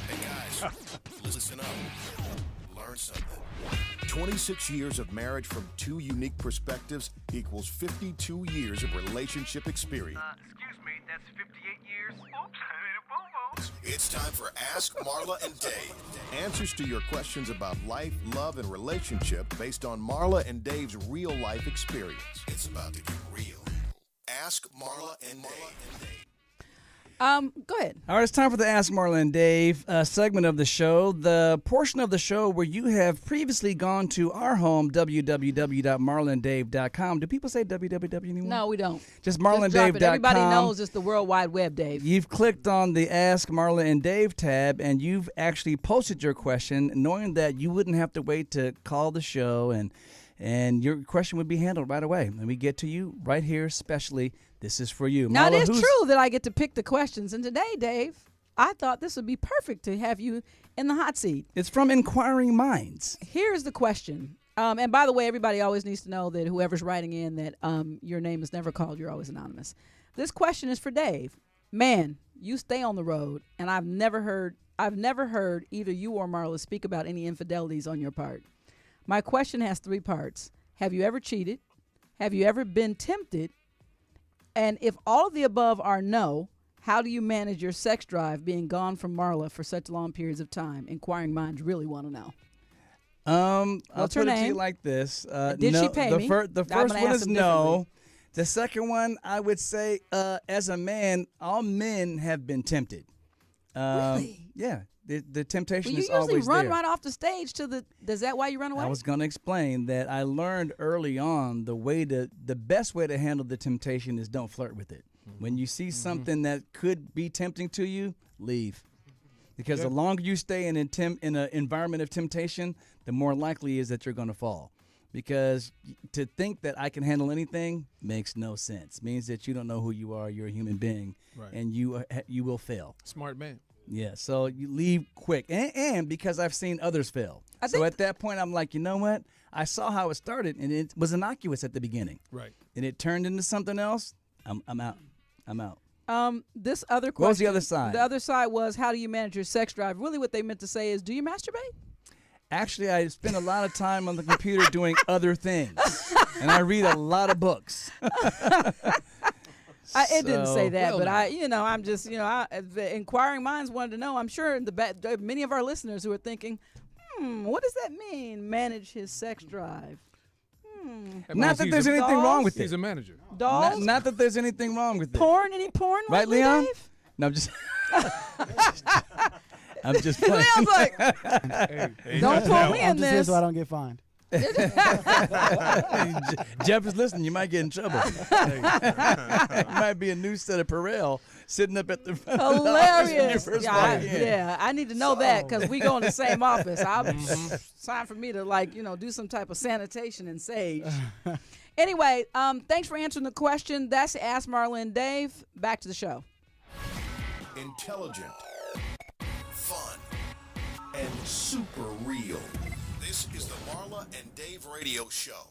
Hey guys, listen up. Learn something. 26 years of marriage from two unique perspectives equals 52 years of relationship experience. Excuse me, that's 58 years. Oops, I made a boo-boo. It's time for Ask Marla and Dave. Answers to your questions about life, love, and relationship based on Marla and Dave's real-life experience. It's about to get real. Ask Marla and Dave. Go ahead. All right, it's time for the Ask Marla and Dave segment of the show, the portion of the show where you have previously gone to our home, www.marlandave.com. Do people say www anymore? No, we don't. Just Just drop marlandave.com. it. Everybody knows it's the World Wide Web, Dave. You've clicked on the Ask Marla and Dave tab, and you've actually posted your question, knowing that you wouldn't have to wait to call the show, and your question would be handled right away. And we get to you right here, especially. This is for you. Now, Marla, it is true that I get to pick the questions. And today, Dave, I thought this would be perfect to have you in the hot seat. It's from Inquiring Minds. Here's the question. And by the way, everybody always needs to know that whoever's writing in that your name is never called. You're always anonymous. This question is for Dave. Man, you stay on the road, and I've never heard either you or Marla speak about any infidelities on your part. My question has three parts. Have you ever cheated? Have you ever been tempted? And if all of the above are no, how do you manage your sex drive being gone from Marla for such long periods of time? Inquiring minds really want to know. I'll What's her put it to you name? like this. Did no, she pay the me? the I'm first gonna one ask is them no. differently. The second one, I would say, as a man, all men have been tempted. Really? Yeah. The temptation Well, you is usually always run there. right off the stage to the. Is that why you run away? I was going to explain that I learned early on the best way to handle the temptation is don't flirt with it. When you see something that could be tempting to you, leave. Because the longer you stay in an environment of temptation, the more likely is that you're going to fall. Because to think that I can handle anything makes no sense. Means that you don't know who you are. You're a human being, Right. and you will fail. Smart man. Yeah, so you leave quick. And because I've seen others fail. I So think at that point, I'm like, you know what? I saw how it started, and it was innocuous at the beginning. Right. And it turned into something else. I'm out. I'm out. This other question. What was the other side? The other side was, how do you manage your sex drive? Really, what they meant to say is, do you masturbate? Actually, I spend a lot of time on the computer doing other things, and I read a lot of books. It didn't say that, well, but now. I'm just, the inquiring minds wanted to know. I'm sure many of our listeners who are thinking, what does that mean? Manage his sex drive. Not that there's anything wrong with He's it. a manager. Dolls, Not that there's anything wrong with it. porn, any porn, Right, lately, Leon? Dave? No, I'm just. I'm just playing. Leon's like, Hey, don't pull me I'm in just here this. so I don't get fined. Jeff is listening. You might get in trouble. It might be a new set of Perel sitting up at the front of the office when you Hilarious. first Yeah, walk in. I need to know that because we go in the same office. It's time for me to do some type of sanitation and sage. Anyway, thanks for answering the question. That's Ask Marla and Dave. Back to the show. Intelligent, fun, and super real. This is the Marla and Dave Radio Show.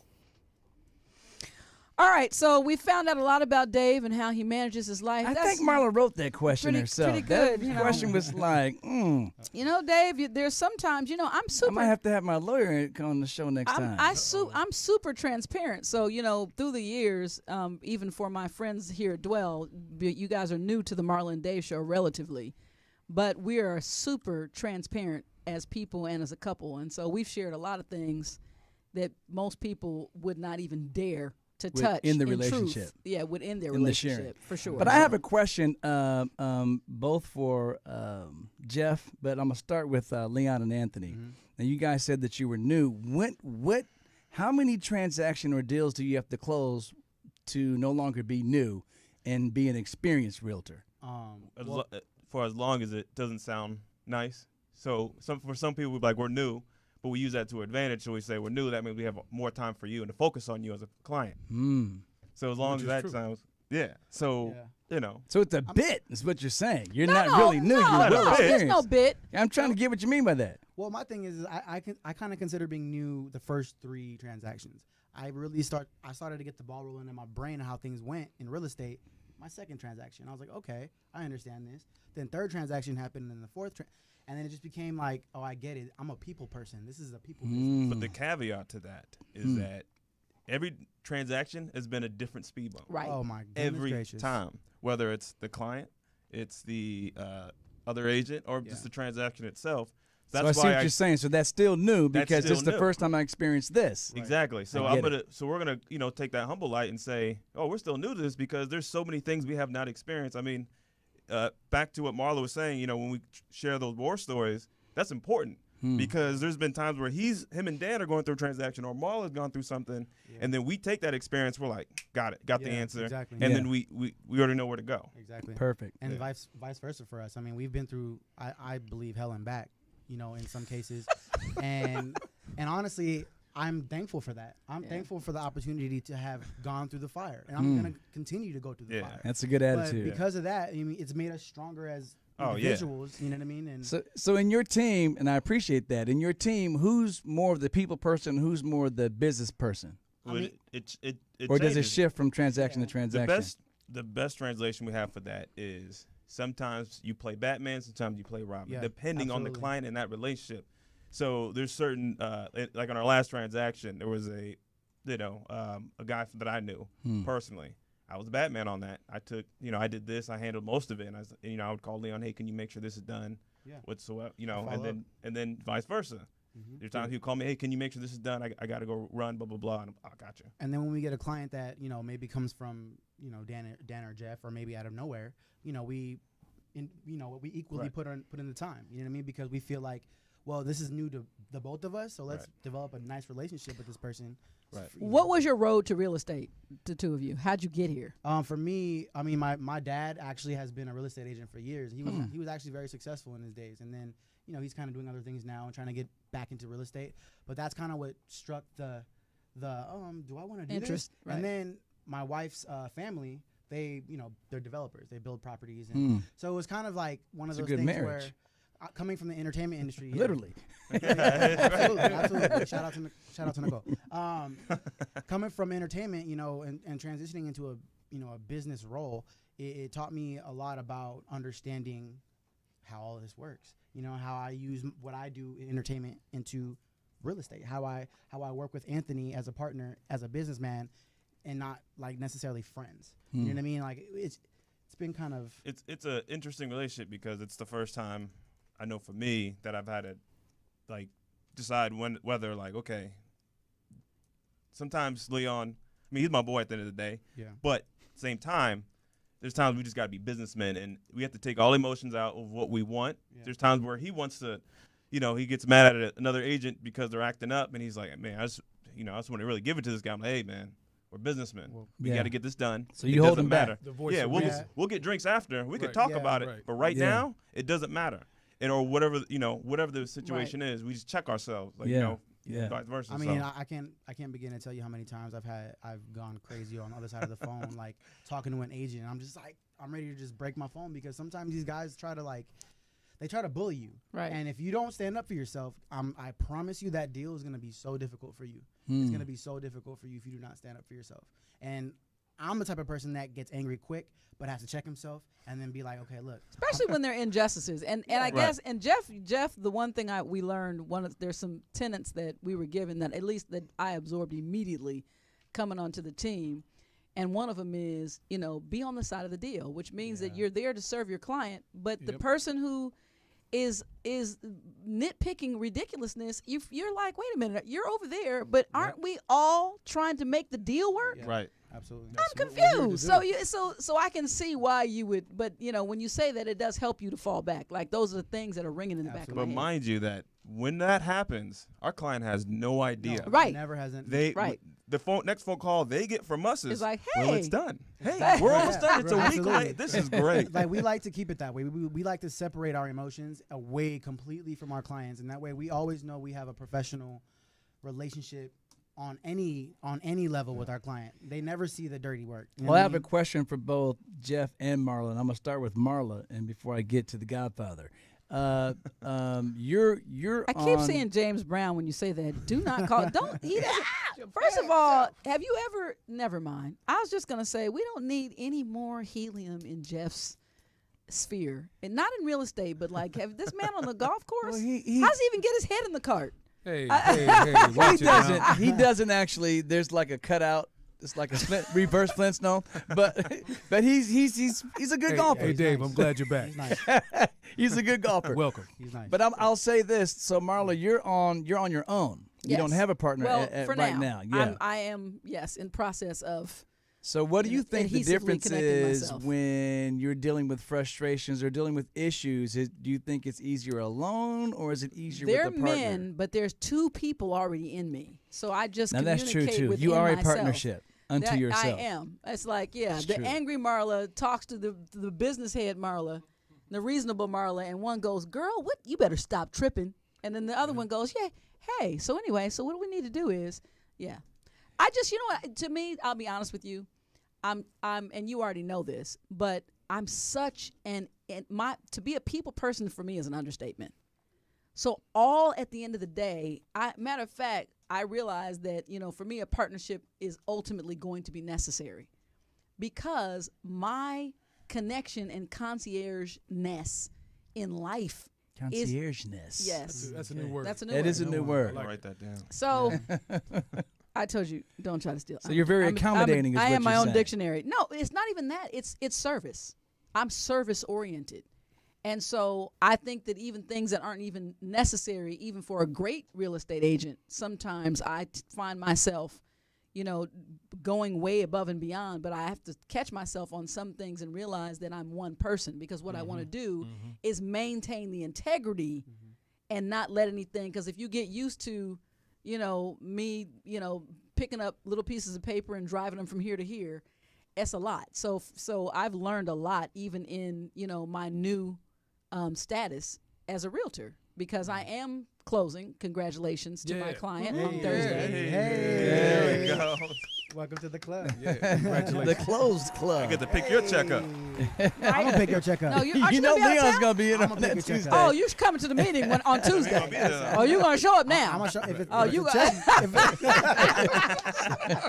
All right, so we found out a lot about Dave and how he manages his life. I That's- think Marla wrote that question pretty- herself. pretty good, That question was like, Dave, there's sometimes, I'm I super. might have to have my lawyer on the show next time. I'm super transparent. So, through the years, even for my friends here at Dwell, you guys are new to the Marla and Dave show relatively, but we are super transparent as people and as a couple. And so we've shared a lot of things that most people would not even dare to touch in the truth. relationship. Yeah, within their In the sharing. relationship, for sure. But I have a question, both for Jeff, but I'm gonna start with Leon and Anthony. Now, you guys said that you were new. How many transaction or deals do you have to close to no longer be new and be an experienced realtor? For as long as it doesn't sound nice. So for some people, we're like, we're new, but we use that to our advantage. So we say we're new. That means we have more time for you and to focus on you as a client. So as long as that sounds, So, So it's a bit, is what you're saying. You're No, not no, really new. no, You're no, well there's experienced. no bit. I'm trying to get what you mean by that. Well, my thing is I kind of consider being new the first 3 transactions. I started to get the ball rolling in my brain of how things went in real estate. My second transaction, I was like, okay, I understand this. Then third transaction happened, and the fourth, and then it just became like, oh, I get it. I'm a people person. This is a people business. But the caveat to that is that every transaction has been a different speed bump. Right. Oh my goodness Every gracious. time, whether it's the client, it's the other agent, or just the transaction itself. So I That's see why what you're saying. So that's still new That's because this is still the new. first time I experienced this. Exactly. So I get we're gonna take that humble light and say, oh, we're still new to this because there's so many things we have not experienced. I mean, back to what Marla was saying, when we share those war stories, that's important because there's been times where him and Dan are going through a transaction, or Marla's gone through something, and then we take that experience, we're like, got the answer, exactly. and Yeah. then we already know where to go. Exactly. Perfect. And vice versa for us. I mean, we've been through, I believe, hell and back, in some cases. and honestly, I'm thankful for that. I'm thankful for the opportunity to have gone through the fire. And I'm going to continue to go through the fire. That's a good But attitude. because of that, it's made us stronger as Oh, yeah. individuals. You know what I mean? And So in your team, and I appreciate that, in your team, who's more of the people person, who's more the business person? It Or does it changes. shift from transaction to transaction? The best translation we have for that is sometimes you play Batman, sometimes you play Robin, Yeah, depending on the absolutely. client and that relationship. So there's certain, like on our last transaction, there was a guy that I knew personally, I was a Batman on that. I took, I did this. I handled most of it, and I would call Leon, hey, can you make sure this is done? Yeah. Whatsoever, Follow up. and then vice versa. There's times he'll call me, hey, can you make sure this is done? I got to go run, blah blah blah. And I got you. And then when we get a client that maybe comes from Dan or Jeff, or maybe out of nowhere, we equally Right. put in the time. You know what I mean? Because we feel like, well, this is new to the both of us, so let's Right. develop a nice relationship with this person. Right. What was your road to real estate, the two of you? How'd you get here? For me, I mean, my dad actually has been a real estate agent for years. He was actually very successful in his days, and then he's kind of doing other things now and trying to get back into real estate. But that's kind of what struck the do I want to do Interest, this? right. And then my wife's family, they're developers. They build properties, and so it was kind of like one of It's a those good things marriage. where. Coming from the entertainment industry, Literally. absolutely. Shout out to Nicole. Coming from entertainment, and transitioning into a business role, it taught me a lot about understanding how all of this works. How I use what I do in entertainment into real estate. How I work with Anthony as a partner, as a businessman, and not like necessarily friends. You know what I mean? Like it's been kind of It's an interesting relationship because it's the first time I know for me that I've had to decide whether okay. Sometimes Leon, he's my boy at the end of the day. yeah. But same time, there's times we just gotta be businessmen and we have to take all emotions out of what we want. Yeah. There's times where he wants to, he gets mad at another agent because they're acting up, and he's like, man, I just want to really give it to this guy. I'm like, hey, man, we're businessmen. We Yeah. got to get this done. So you hold doesn't him back. matter. The voice Yeah, of we'll reason. we'll get drinks after. We could Right. talk Yeah, about it, right. but right Yeah. now it doesn't matter. And or whatever the situation is, we just check ourselves. Yeah. Yeah. Vice versa. I mean, so. I can't begin to tell you how many times I've gone crazy on the other side of the phone, like talking to an agent. And I'm just like, I'm ready to just break my phone because sometimes these guys try to bully you. Right. And if you don't stand up for yourself, I promise you that deal is going to be so difficult for you. It's going to be so difficult for you if you do not stand up for yourself. And I'm the type of person that gets angry quick, but has to check himself and then be like, okay, look. Especially when they're injustices, and I guess and Jeff, the one thing we learned, there's some tenets that we were given that at least that I absorbed immediately coming onto the team, and one of them is be on the side of the deal, which means that you're there to serve your client, but the person who is nitpicking ridiculousness, you're like, wait a minute, you're over there, but aren't we all trying to make the deal work? Yeah. Right. Absolutely. I'm confused. So I can see why you would, but when you say that, it does help you to fall back. Like those are the things that are ringing in the back of my But head. mind you that when that happens, our client has no idea. No, Right. Never hasn't. Right. The next phone call they get from us is It's like, well, it's hey. done. Hey, Right. we're almost done. It's a Right. week Absolutely. late. This is great. Like we like to keep it that way. We like to separate our emotions away completely from our clients, and that way we always know we have a professional relationship on any level with our client. They never see the dirty work. You know Well, I what have a mean? question for both Jeff and Marla, and I'm gonna start with Marla, and before I get to the Godfather, you're I keep on- seeing James Brown when you say that. Do not call. Don't. He doesn't. First of all, have you ever? Never mind. I was just gonna say we don't need any more helium in Jeff's sphere, and not in real estate, but like have this man on the golf course. Well, he- How does he even get his head in the cart? Hey, he watch it now. doesn't. He doesn't actually. There's like a cutout. It's like a reverse Flintstone, but he's a good golfer. Hey, Dave, I'm glad you're back. He's nice. He's a good golfer. Welcome. He's nice. But I'll say this. So Marla, you're on your own. You Yes. don't have a partner Well, for right now. Yeah. I am yes in process of. So what do you think the adhesively difference connecting is myself. when you're dealing with frustrations or dealing with issues? Do you think it's easier alone or is it easier They're with a partner? men, but there's two people already in me, so I just Now that's true communicate too. within You are a myself. partnership unto That yourself. I am. It's like, yeah, That's the true. angry Marla talks to the business head Marla, the reasonable Marla, and one goes, "Girl, what? You better stop tripping." And then the other one goes, "Yeah, hey. So anyway, so what we need to do is, yeah, I just, what? To me, I'll be honest with you, I'm, and you already know this, but I'm such to be a people person for me is an understatement. So all at the end of the day, matter of fact, I realize that, for me, a partnership is ultimately going to be necessary because my connection and concierge-ness in life Conciergeness. yes. That's a new word. That's a new It word. is a new word. I'll write that down. So I told you, don't try to steal. So you're very accommodating is I what am my you're own saying. dictionary. No, it's not even that. It's service. I'm service oriented. And so I think that even things that aren't even necessary, even for a great real estate agent, sometimes I find myself, going way above and beyond. But I have to catch myself on some things and realize that I'm one person, because what I want to do is maintain the integrity and not let anything. Because if you get used to, me, picking up little pieces of paper and driving them from here to here, it's a lot. So I've learned a lot, even in, my new status as a realtor, because I am closing. Congratulations to my client on Thursday. There we go. Welcome to the club. Yeah, congratulations. The closed club. You get to pick your check up. I'm gonna pick your check up. No, aren't You you know gonna be out of Leon's town? gonna be in I'm on gonna that pick your check Tuesday. up. Oh, you're coming to the meeting on gonna Tuesday. be there. Oh, you gonna show up now? I'm gonna show if it's, Oh, if you it's a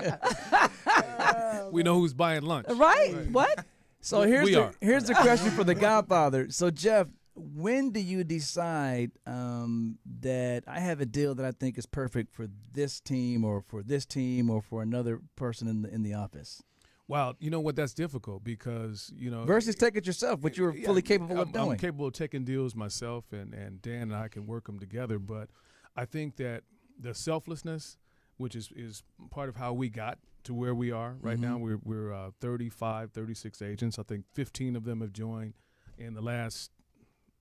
check. We know who's buying lunch. Right? What? So We are. here's the question for the Godfather. So Jeff, when do you decide that I have a deal that I think is perfect for this team or for another person in the office? Wow, you know what? That's difficult because Versus take it yourself, which you're fully capable of doing. I'm capable of taking deals myself, and Dan and I can work them together. But I think that the selflessness, which is part of how we got to where we are right now, we're 35, 36 agents. I think 15 of them have joined in the last,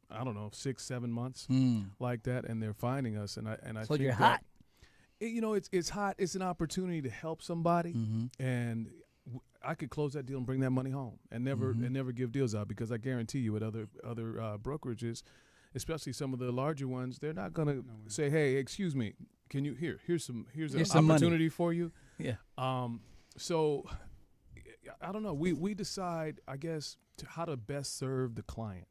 I don't know, 6-7 months, like that, and they're finding us. And I So think you're that, hot. It's hot. It's an opportunity to help somebody, and I could close that deal and bring that money home, and never give deals out, because I guarantee you, at other brokerages, especially some of the larger ones, they're not gonna say, "Hey, excuse me, can you here's an some opportunity money for you." Yeah. So I don't know. We decide, I guess, how to best serve the client.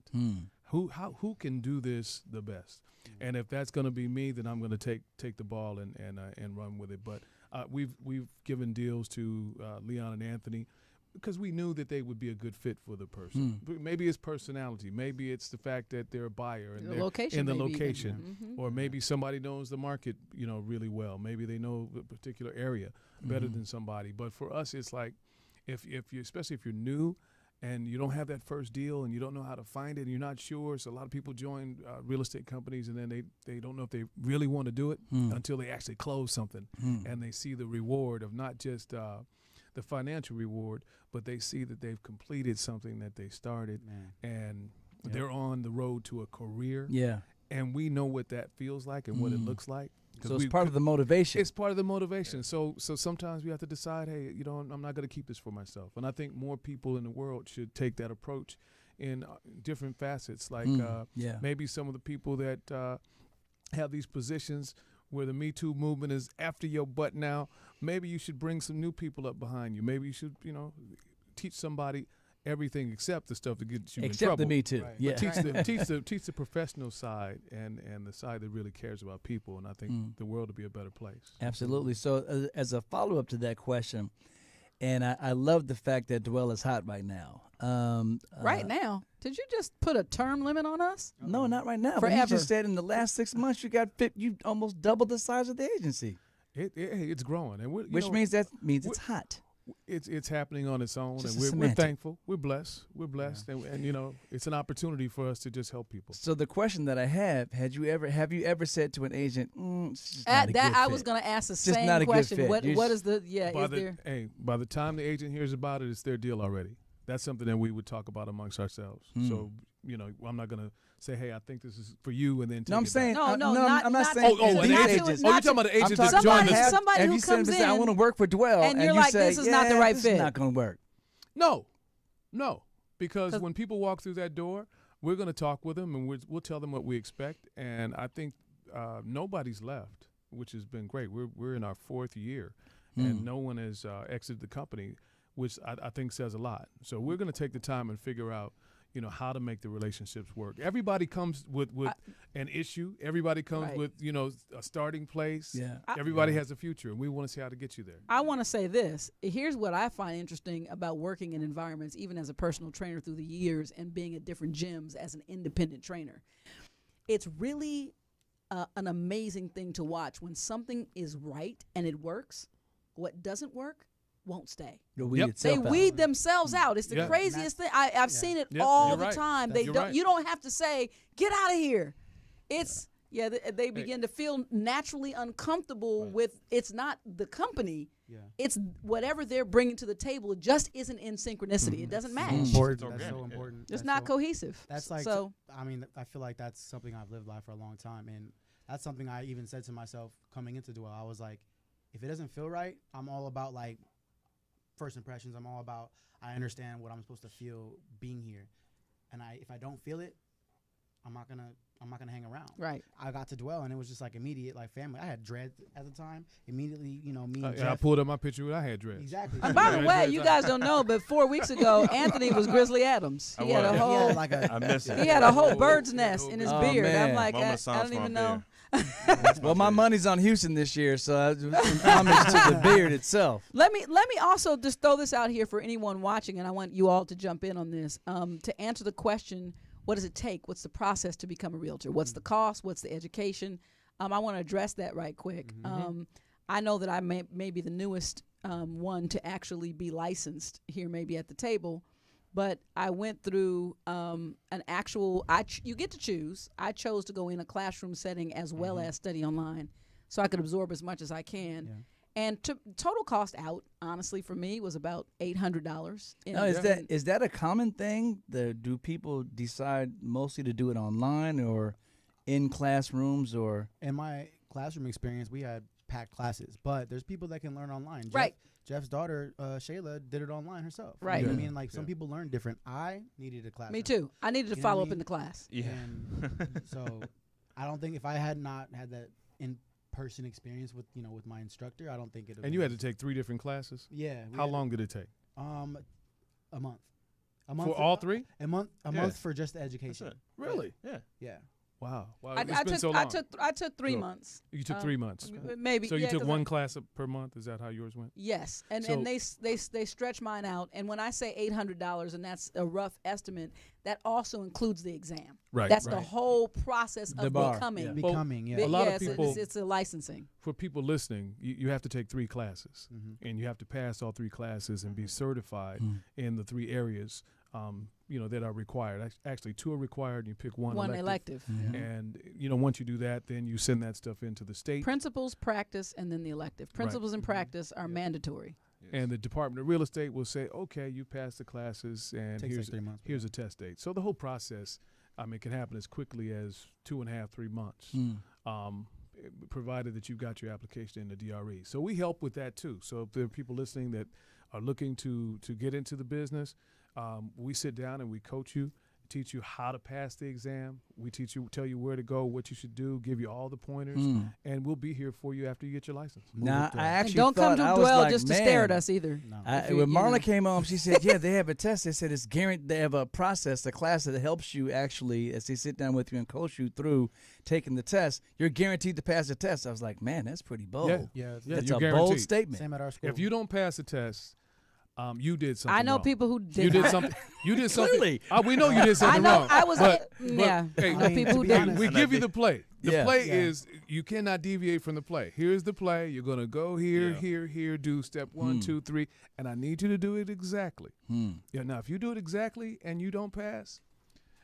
Who can do this the best? And if that's going to be me, then I'm going to take the ball and run with it. But we've given deals to Leon and Anthony because we knew that they would be a good fit for the person. Maybe it's personality. Maybe it's the fact that they're a buyer and they're location, in the maybe location. even. Or maybe somebody knows the market, really well. Maybe they know a particular area better than somebody. But for us, it's like if you, especially if you're new and you don't have that first deal and you don't know how to find it and you're not sure. So a lot of people join real estate companies and then they don't know if they really want to do it until they actually close something and they see the reward of not just the financial reward, but they see that they've completed something that they started and they're on the road to a career. Yeah. And we know what that feels like and what it looks like. So it's part of the motivation. It's part of the motivation. So sometimes we have to decide, hey, I'm not going to keep this for myself. And I think more people in the world should take that approach in different facets. Like maybe some of the people that have these positions where the Me Too movement is after your butt now, maybe you should bring some new people up behind you. Maybe you should, teach somebody everything except the stuff that gets you in trouble. Except the Me Too. Right. Yeah. Teach the professional side and the side that really cares about people, and I think the world will be a better place. Absolutely. So as a follow-up to that question, and I love the fact that Dwell is hot right now. Right now? Did you just put a term limit on us? No, not right now. But Forever. you just said in the last 6 months you almost doubled the size of the agency, It's growing, and which means it's hot. It's happening on its own, Just and a we're semantic. thankful. We're blessed, and it's an opportunity for us to just help people. So the question that I have you ever said to an agent, it's just not a That good I fit. was going to ask the Just same not a good question. fit. What You're is just- the By the time the agent hears about it, it's their deal already. That's something that we would talk about amongst ourselves. So I'm not going to say, hey, I think this is for you, and then take No, I'm it saying back. No, I'm not not- saying Oh, these an not to- agent. agents. Oh, not you're talking about to- an agent I'm that talking joined about us. somebody have who you said, comes I in want to work for Dwell, and you're you like, say, this is not the right this fit. is not going to work. No, because when people walk through that door, we're going to talk with them and we'll tell them what we expect. And I think nobody's left, which has been great. We're in our 4th year, and no one has exited the company, which I think says a lot. So we're going to take the time and figure out, how to make the relationships work. Everybody comes with an issue. Everybody comes Right. with, a starting place. Yeah. Everybody has a future, and we want to see how to get you there. I want to say this. Here's what I find interesting about working in environments, even as a personal trainer through the years and being at different gyms as an independent trainer. It's really an amazing thing to watch when something is right and it works. what doesn't work won't stay. The weed Yep. They itself out. weed themselves out. It's the Yeah. craziest thing. I've seen it Yep, all you're the right. time. You're right. You don't have to say, get out of here. It's they begin to feel naturally uncomfortable with, it's not the company. Yeah. It's whatever they're bringing to the table. It just isn't in synchronicity. It doesn't match. Important. It's That's so organic, yeah. important. It's That's not so- cohesive. That's like, so. I mean, I feel like that's something I've lived by for a long time, and that's something I even said to myself coming into Dwell. I was like, if it doesn't feel right, I'm all about like first impressions. I'm all about, I understand what I'm supposed to feel being here, and if I don't feel it, I'm not gonna hang around. Right. I got to Dwell, and it was just like immediate, like family. I had dread at the time. Immediately, me and I Jeff. pulled up my picture when I had dreads. Exactly. By the way, you guys don't know, but 4 weeks ago, Anthony was Grizzly Adams. He had a was. He whole had like a I miss it. he had a whole bird's nest in his Oh, beard. man. I'm like, Moment I of silence don't even for my know. Well, my money's on Houston this year, so I homage to the beard itself. Let me also just throw this out here for anyone watching, and I want you all to jump in on this. To answer the question, what does it take? What's the process to become a realtor? What's the cost? What's the education? I want to address that right quick. I know that I may be the newest one to actually be licensed here, maybe at the table, but I went through an actual. You get to choose. I chose to go in a classroom setting as well as study online, so I could absorb as much as I can. Yeah. And total cost out, honestly, for me was about $800. Now, is that a common thing? Do people decide mostly to do it online or in classrooms or? In my classroom experience, we had packed classes, but there's people that can learn online. Right. Jeff's daughter, Shayla, did it online herself. Right. You know what I Yeah. mean? Like, some people learn different. I needed a class. Me too. I needed to You know what follow I up mean? in the class. Yeah. And so I don't think if I had not had that in-person experience with my instructor, I don't think it. And you had to take 3 different classes? Yeah. we How had- long did it take? A month. A month For all 3? A month. A Yeah. month for just the That's education. it. Really? Yeah. Yeah. Wow. Wow. I It's been so long. I took 3 So, months. You took 3 months. Maybe. So you yeah, took 'cause one class per month? Is that how yours went? Yes, and So- they stretch mine out. And when I say $800, and that's a rough estimate, that also includes the exam. Right, That's the right. whole process The of bar, becoming. yeah. Becoming. Yeah. a lot of yes, people- it's a licensing. For people listening, you have to take 3 classes, Mhm. and you have to pass all 3 classes and be certified in the 3 areas that are required. Actually, 2 are required, and you pick one elective. And once you do that, then you send that stuff into the state. Principles, practice, and then the elective. Principles and practice are mandatory. And the Department of Real Estate will say, okay, you passed the classes, and Takes here's like 3 months. here's a test date. So the whole process, can happen as quickly as 2.5, 3 months, provided that you've got your application in the DRE. So we help with that too. So if there are people listening that are looking to get into the business, we sit down and we coach you, teach you how to pass the exam. We tell you where to go, what you should do, give you all the pointers, and we'll be here for you after you get your license. Now, I And actually don't come thought to I was Dwell like, just to man, stare at us either. No. If you- when you Marla know. came home, she said, yeah, they have a test. They said it's guaranteed. They have a process, a class that helps you actually, as they sit down with you and coach you through taking the test. You're guaranteed to pass the test. I was like, man, that's pretty bold. Yeah. Yeah. That's you're a bold guaranteed. statement. Same at our school. If you don't pass the test, you did something I know wrong. people who did. You did not. something. You did something. Clearly. We know you did I something know. wrong. I was. But, yeah. hey, I know people to who be did. honest, we give you the play. The Yeah. play Yeah. is you cannot deviate from the play. Here's the play. You're gonna go here, Yeah. here, do step 1, 2, 3, and I need you to do it exactly. Yeah. Now, if you do it exactly and you don't pass,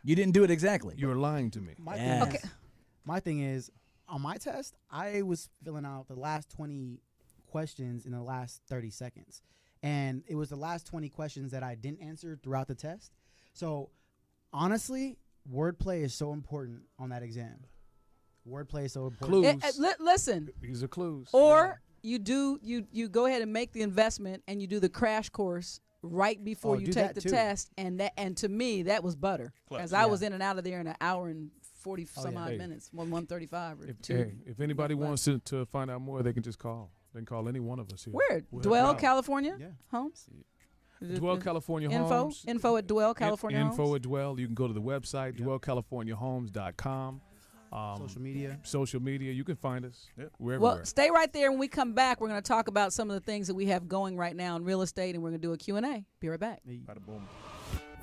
You didn't do it exactly. you're lying to me. My Yeah. thing is, my thing is, on my test, I was filling out the last 20 questions in the last 30 seconds. And it was the last 20 questions that I didn't answer throughout the test. So, honestly, wordplay is so important on that exam. Wordplay is so important. Clues. Listen, These are clues. or you go ahead and make the investment and you do the crash course right before Oh, you do take that the too. test, and to me that was butter, Clutch. as I was in and out of there in an hour and 40 some yeah. odd Hey. minutes, 135 or If, 2. if anybody wants to find out more, they can just call. They can call any one of us here. Where? We'll help Dwell, you out. California? Yeah. Homes? Dwell California Info? Homes. Info at Dwell California Info Homes? at Dwell. You can go to the website, dwellcaliforniahomes.com. Social media. Social media. You can find us. Yep. We're Well, everywhere. stay right there. When we come back, we're going to talk about some of the things that we have going right now in real estate, and we're going to do a Q&A. Be right back. Bada boom.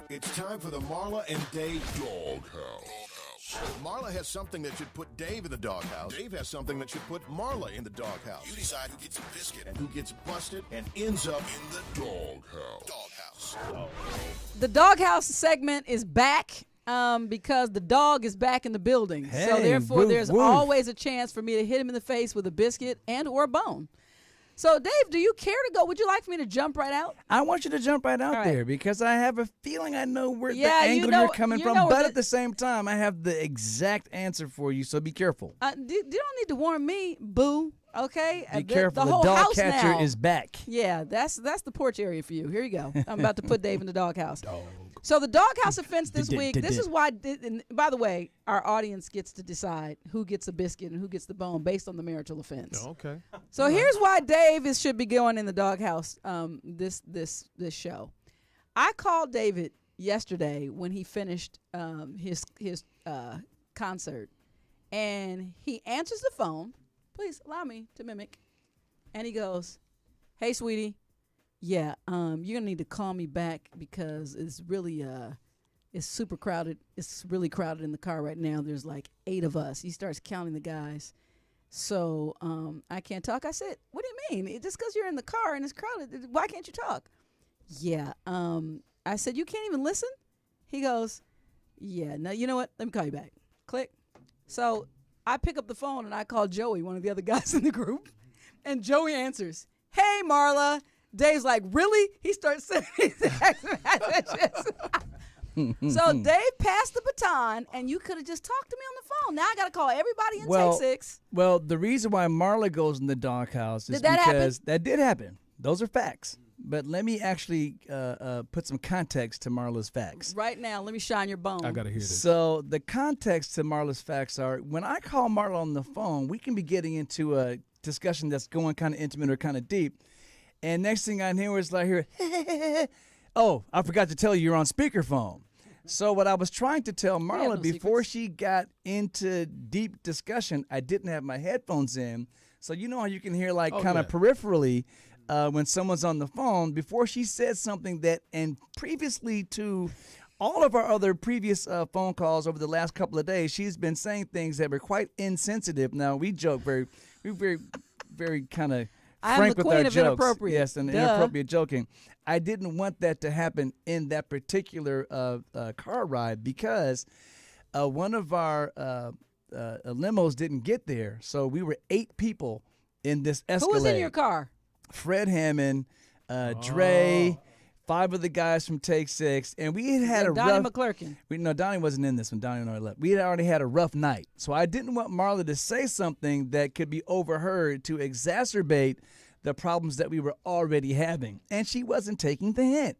It's time for the Marla and Dave Doghouse. Marla has something that should put Dave in the doghouse. Dave has something that should put Marla in the doghouse. You decide who gets a biscuit and who gets busted and ends up in the doghouse. The doghouse segment is back because the dog is back in the building. So Hey, therefore, woof, there's woof. always a chance for me to hit him in the face with a biscuit and or a bone. So, Dave, do you care to go? Would you like for me to jump right out? I want you to jump right out All right. there because I have a feeling I know where Yeah, the you angle know- you're coming you from, know but the- at the same time, I have the exact answer for you, so be careful. You don't need to warn me, boo. Okay? Be The- careful. The The whole dog house catcher now. is back. Yeah, that's the porch area for you. Here you go. I'm about to put Dave in the doghouse. So the doghouse offense this week. This is why. And by the way, our audience gets to decide who gets a biscuit and who gets the bone based on the marital offense. Okay. So here's why Dave should be going in the doghouse. This show. I called David yesterday when he finished his concert, and he answers the phone. Please allow me to mimic. And he goes, "Hey, sweetie, yeah, you're gonna need to call me back because it's really it's super crowded. It's really crowded in the car right now. There's like 8 of us." He starts counting the guys. So I can't talk. I said, "What do you mean? Just because you're in the car and it's crowded, why can't you talk?" Yeah. I said, "You can't even listen?" He goes, "Yeah. No, you know what? Let me call you back." Click. So I pick up the phone and I call Joey, one of the other guys in the group, and Joey answers, "Hey, Marla." Dave's like, "Really?" He starts sending me text messages. So Dave passed the baton, and you could have just talked to me on the phone. Now I got to call everybody in Take 6. Well, the reason why Marla goes in the doghouse is Did that because happen? that did happen. Those are facts. But let me actually put some context to Marla's facts. Right now, let me shine your bone. I gotta hear this. So the context to Marla's facts are when I call Marla on the phone, we can be getting into a discussion that's going kind of intimate or kind of deep. And next thing I hear is like, oh, I forgot to tell you you're on speakerphone. So what I was trying to tell Marla no before secrets. she got into deep discussion, I didn't have my headphones in. So you know how you can hear like kind of peripherally when someone's on the phone. Before she said something that, and previously to all of our other previous phone calls over the last couple of days, she's been saying things that were quite insensitive. Now we joke very kind of I am frank the with queen our of jokes. inappropriate. Yes, and Duh. inappropriate joking. I didn't want that to happen in that particular car ride because one of our limos didn't get there. So we were 8 people in this Escalade. Who was in your car? Fred Hammond, Dre, 5 of the guys from Take 6, and we had a Donnie rough. McClurkin. No, Donnie wasn't in this one. Donnie and I left. We had already had a rough night, so I didn't want Marla to say something that could be overheard to exacerbate the problems that we were already having, and she wasn't taking the hint.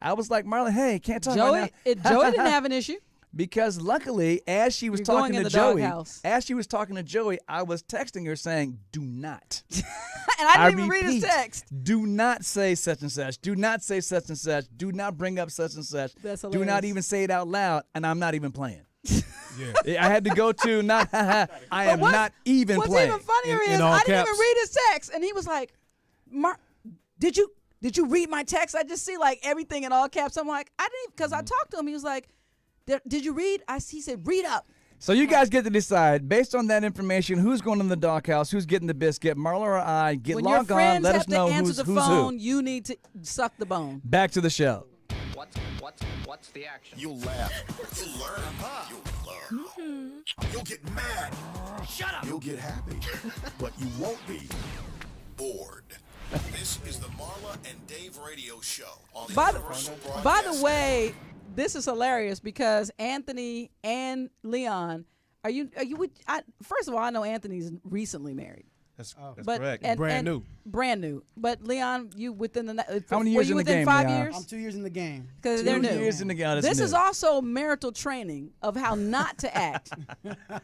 I was like, Marla, hey, can't talk Joey, right now. Joey didn't have an issue. Because luckily, as she was You're going talking in to the Joey, doghouse. I was texting her saying, "Do not." And I didn't even read his repeat, text. Do not say such and such. Do not say such and such. Do not bring up such and such. That's Do not hilarious. even say it out loud, and I'm not even playing. Yeah. I had to go to not. I am not even What's playing. even funnier In is all I didn't even caps. read his text, and he was like, Did you read my text? I just see like everything in all caps. I'm like, I didn't, because I talked to him. He was like, did you read? He said, read up. So you guys get to decide based on that information who's going in the doghouse, who's getting the biscuit. Marla or I get When your logged on. friends Let have us know to answer who's the who's phone, who. you need to suck the bone. Back to the show. What's the action? You'll laugh. You'll learn. You'll learn. You'll get mad. Shut up. You'll get happy. But you won't be bored. This is the Marla and Dave radio show on the By Universal the Broadcast way, this is hilarious because Anthony and Leon, are you? First of all, I know Anthony's recently married. That's But correct. Brand new. Brand new. But Leon, you within the How many were years you in the within game, 5 Leon? years? I'm 2 years in the game. Because they're 2 new. years in the game. This is also marital training of how not to act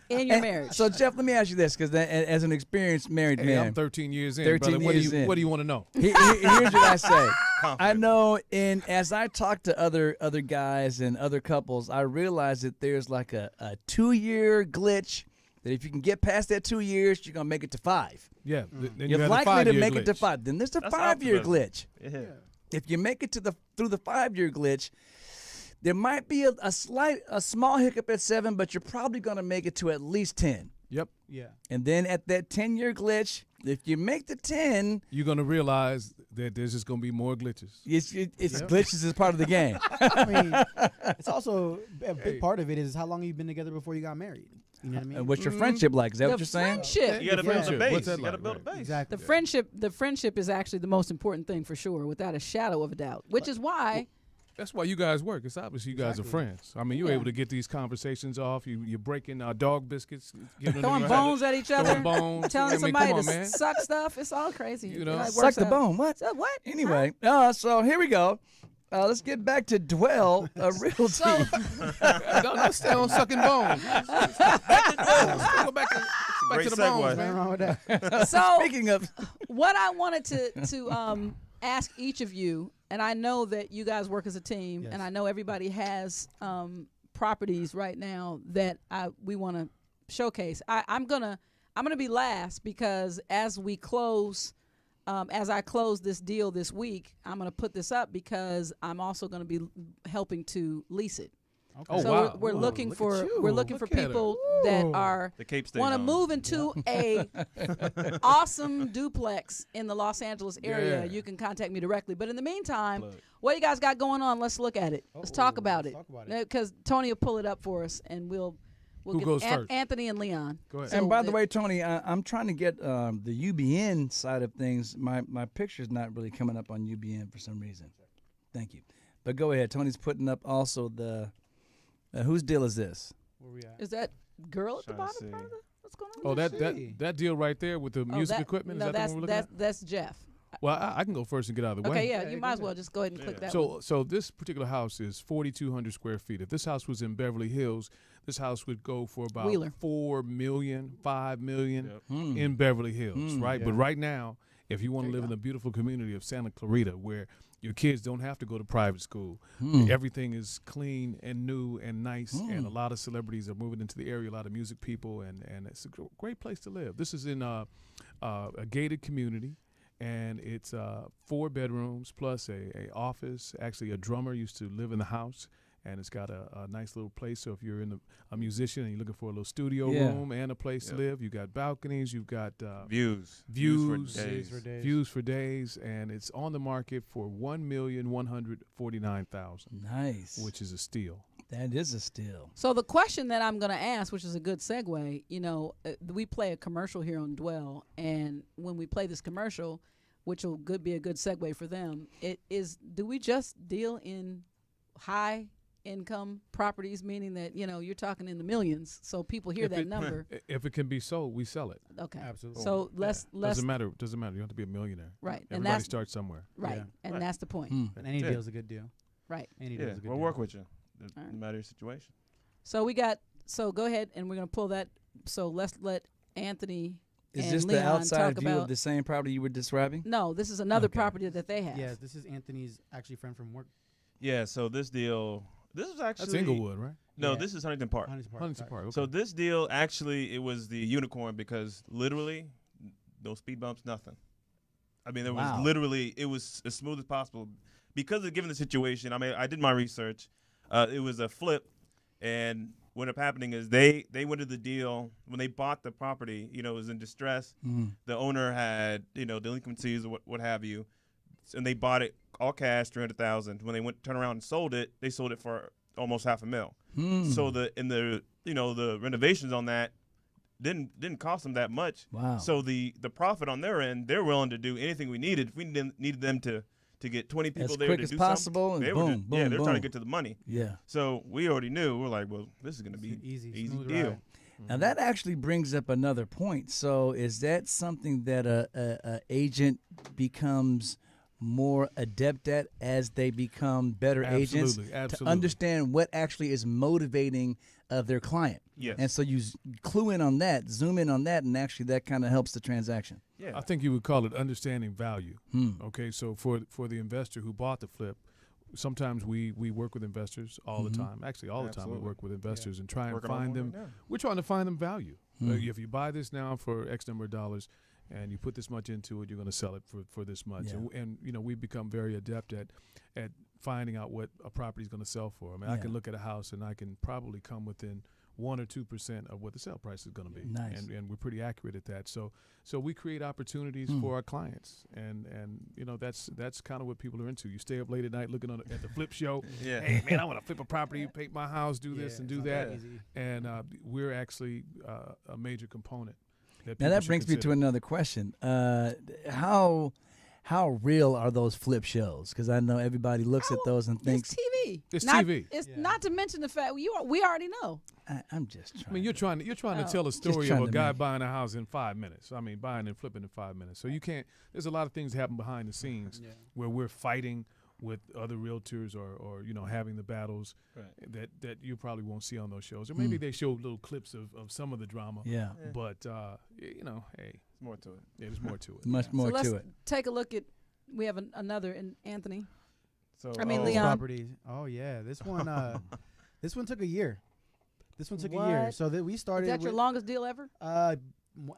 in your marriage. So Jeff, let me ask you this, because as an experienced married Hey, man, I'm 13 years in, 13 brother. years in. What do you want to know? here's what I say. I Confident. know, as I talk to other guys and other couples, I realize that there's like a 2-year glitch. That if you can get past that 2 years, you're gonna make it to 5. Yeah. Then You're you have likely the to 5-year make it to glitch. 5. Then there's the That's 5-year optimism. glitch. Yeah. If you make it through the 5-year glitch, There might be a small hiccup at 7, but you're probably going to make it to at least 10. Yep. Yeah. And then at that 10-year glitch, if you make the 10, You're going to realize that there's just going to be more glitches. it's glitches is part of the game. I mean, it's also a big part of it is how long you've been together before you got married. You know what I mean? And what's your friendship like? Is that what you're saying? Friendship. You got to build a friendship. base. What's that You got to like? build a Right. base. Exactly. The friendship is actually the most important thing for sure, without a shadow of a doubt. Which is why That's why you guys work. It's obvious you guys are friends. I mean, you're Yeah. able to get these conversations off. You're breaking dog biscuits, giving throwing them bones at each other, throwing bones. telling I mean, somebody come on, to man. suck stuff. It's all crazy. You know, It Suck works the out. bone. What? So what? Anyway, so here we go. Let's get back to Dwell Realty. Don't stay on sucking bones. Let's go back to Great the segue. bones, Nothing man. wrong with that. So Speaking of, what I wanted to ask each of you, and I know that you guys work as a team, Yes. and I know everybody has properties right now that we want to showcase. I'm gonna be last because as we close. As I close this deal this week, I'm going to put this up because I'm also going to be helping to lease it. Oh, So wow. we're Ooh, looking look for at you. we're looking Look for at her. people that are The Cape State want to Zone. move into a awesome duplex in the Los Angeles area. Yeah. You can contact me directly. But in the meantime, Plug. what you guys got going on? Let's look at it. Let's talk about let's it. talk about it. Because Tony will pull it up for us, and we'll Who get goes first? Anthony and Leon. Go ahead. So and by the way, Tony, I'm trying to get the UBN side of things. My picture's not really coming up on UBN for some reason. Thank you. But go ahead. Tony's putting up also the whose deal is this? Where we at? is that girl at the Trying to bottom? see. Part of what's going on? Oh, see. that deal right there with the Oh, music that- equipment, No, is that the one we're looking at? that's Jeff. Well, I can go first and get out of the way. Okay, yeah, Yeah, you go might as ahead. well just go ahead and click that one. So this particular house is 4,200 square feet. If this house was in Beverly Hills, this house would go for about Wheeler. 4 million, 5 million Yep. in Beverly Hills, right? yeah. But right now, if you want to live in the beautiful community of Santa Clarita, where your kids don't have to go to private school, everything is clean and new and nice, and a lot of celebrities are moving into the area, a lot of music people, and it's a great place to live. This is in a gated community. And it's 4 bedrooms plus a office. Actually, a drummer used to live in the house, and it's got a nice little place. So if you're a musician and you're looking for a little studio Yeah. room and a place to live, you got balconies, you've got Views. views, for days. for days. views for days, and it's on the market for $1,149,000, Nice. which is a steal. That is a steal. So the question that I'm going to ask, which is a good segue, we play a commercial here on Dwell, and when we play this commercial, which will be a good segue for them, it is, do we just deal in high income properties, meaning that, you're talking in the millions, so people hear If that it- number. If it can be sold, we sell it. Okay. Absolutely. So let's Doesn't matter. Doesn't matter. You don't have to be a millionaire. right, and Everybody that's starts somewhere. right, Yeah. and Right. that's the point. But any Yeah. deal's a good deal. Right. Any deal's Yeah, a good we'll deal. work with you. No All right. matter your situation. So go ahead, and we're going to pull that. So let's let Anthony Is and this Leon the outside talk view about. of the same property you were describing? No, this is another Okay. property that they have. Yeah, this is Anthony's actually friend from work. Yeah, so this deal, this is actually. That's Inglewood, right? No, Yeah. this is Huntington Park. Huntington Park. Huntington Sorry. Park. Okay. So this deal, actually, it was the unicorn because literally, no speed bumps, nothing. I mean, there was Wow. literally, it was as smooth as possible. Because of given the situation, I mean, I did my research. It was a flip, and what ended up happening is they went to the deal when they bought the property. It was in distress. The owner had delinquencies or what have you, and they bought it all cash, $300,000. When they went turn around and sold it, they sold it for almost $500,000. So the renovations on that didn't cost them that much. Wow. So the profit on their end, they're willing to do anything we needed. If we needed them to get 20 people As there quick to as do possible, something, and they were boom, boom, they're trying to boom. get to the money. Yeah. So we already knew. We're like, well, this is going to be It's an easy, smooth deal. ride. Now that actually brings up another point. So is that something that a agent becomes more adept at as they become better agents Absolutely, to absolutely. understand what actually is motivating their client? Yes. And so you clue in on that, zoom in on that, and actually that kind of helps the transaction. Yeah. I think you would call it understanding value. Okay, so for the investor who bought the flip, sometimes we work with investors all the time. Actually, all the time Absolutely. we work with investors and try and Working on find one them. right now. We're trying to find them value. If you buy this now for X number of dollars, and you put this much into it, you're going to sell it for this much. Yeah. And we've become very adept at finding out what a property is going to sell for. I mean, I can look at a house and I can probably come within 1 or 2% of what the sale price is going to be. Nice. And we're pretty accurate at that. So we create opportunities for our clients, and you know, that's kind of what people are into. You stay up late at night looking at the flip show. Yeah. Hey man, I want to flip a property, paint my house, do this and do it's that. not easy. And we're actually a major component. Now people that should brings me to consider. another question. How real are those flip shows? Because I know everybody looks at those and thinks, It's TV. It's Not- TV. It's not to mention the fact we already know. I'm just trying. I mean, you're trying to tell a Just story of trying a to guy make- buying a house in 5 minutes. I mean, buying and flipping in 5 minutes. So you can't. There's a lot of things that happen behind the scenes where we're fighting with other realtors or you know, having the battles that you probably won't see on those shows. Or maybe they show little clips of some of the drama. Yeah. But you know, hey, There's more to it. yeah, there's more to it. Much more So let's to it. take a look at. We have another in Anthony. So I mean, These Leon. properties. Oh yeah, this one. This one took a year. This one took a year. What? So that we Is started. that your with, longest deal ever?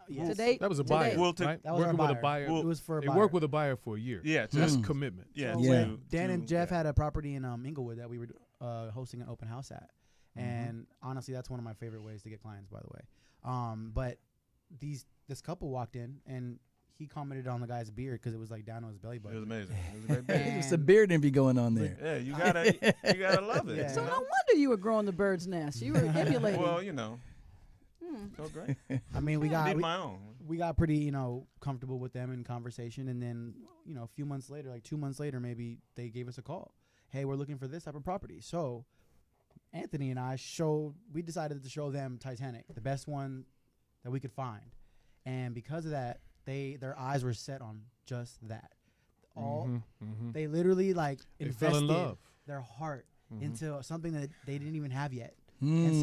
Yes. To date? That was a Today. buyer. We'll take- right? That was our Working with a buyer. buyer. It was for a They buyer. work with a buyer for a year. Yeah, So that's Mm. commitment. Yeah. So Yeah. Dan and Jeff had a property in Inglewood that we were hosting an open house at, and honestly, that's one of my favorite ways to get clients, by the way. But this couple walked in and he commented on the guy's beard because it was like down on his belly It was button. amazing. It was a great day. It's a beard envy going on there. Yeah, you gotta love it. Yeah. So no wonder you were growing the bird's nest. You were emulating. Well, you know. So great. I mean, we Need got my own. we got pretty comfortable with them in conversation, and then a few months later, like 2 months later, maybe they gave us a call. Hey, we're looking for this type of property. So Anthony and I we decided to show them Titanic, the best one that we could find, and because of that, their eyes were set on just that. They literally They invested fell in love. their heart into something that they didn't even have yet. And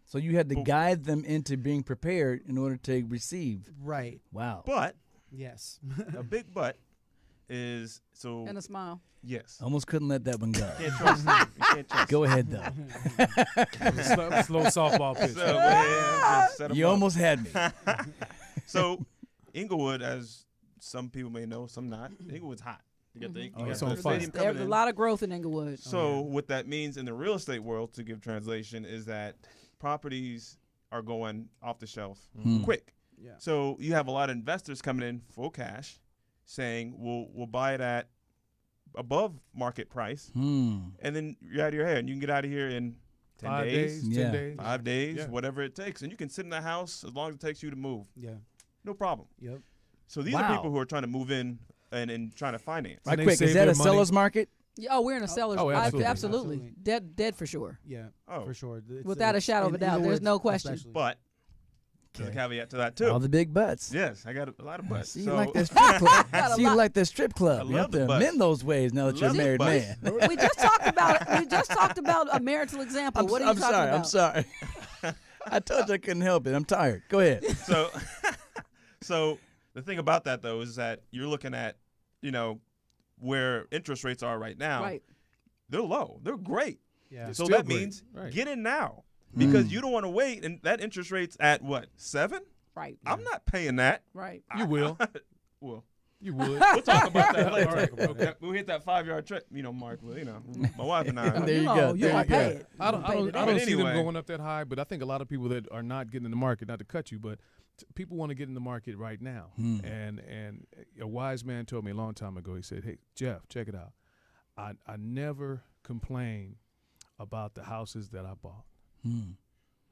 So you had to guide them into being prepared in order to receive. right, Wow. But yes. a big but is so and a smile. yes. Almost couldn't let that one go. Can't trust them. You can't trust Go ahead though. Slow softball pitch. them. So, yeah, just set 'em You up. almost had me. So Inglewood, as some people may know, some not. Inglewood's hot. You got the, you got it's the on fire. stadium coming There's a in. lot of growth in Inglewood. So what that means in the real estate world, to give translation, is that properties are going off the shelf quick. Yeah. So you have a lot of investors coming in full cash, saying we'll buy it at above market price, and then you're out of your hair, and you can get out of here in 10 5 days, 10 Yeah. days. 5 days, Yeah. whatever it takes, and you can sit in the house as long as it takes you to move, Yeah. no problem. Yep. So these Wow. are people who are trying to move in and trying to finance. Right they quick, save is that their a money. seller's market? Yeah, we're in a seller's. oh, absolutely. Absolutely. Dead for sure. Yeah. Oh. For sure. Without a shadow of a in doubt, there's Inglewood no question. especially. But there's a caveat to that too. All the big butts. Yes, I got a lot of butts. See, you So like that strip club. Got a See, you lot. like that strip club. I You have love the to butts. amend those ways now that you're a Love the married butts. man. We just talked about a marital example. What are you I'm talking sorry. about? I'm sorry. I told you I couldn't help it. I'm tired. Go ahead. so so the thing about that though is that you're looking at, where interest rates are right now. Right. They're low. They're great. Yeah. It's So still that great. means Right. get in now because you don't want to wait, and that interest rate's at what, 7? Right. I'm not paying that. Right. You will. Well, You would. we'll talk about that All later. right, okay. We'll hit that 5-yard trip, Mark. Well, my wife and I. There you know, go. You There gonna you go. pay it. I don't, I don't, I But don't see them anyway. going up that high, but I think a lot of people that are not getting in the market, not to cut you, but people want to get in the market right now. And a wise man told me a long time ago, he said, hey, Jeff, check it out. I never complain about the houses that I bought.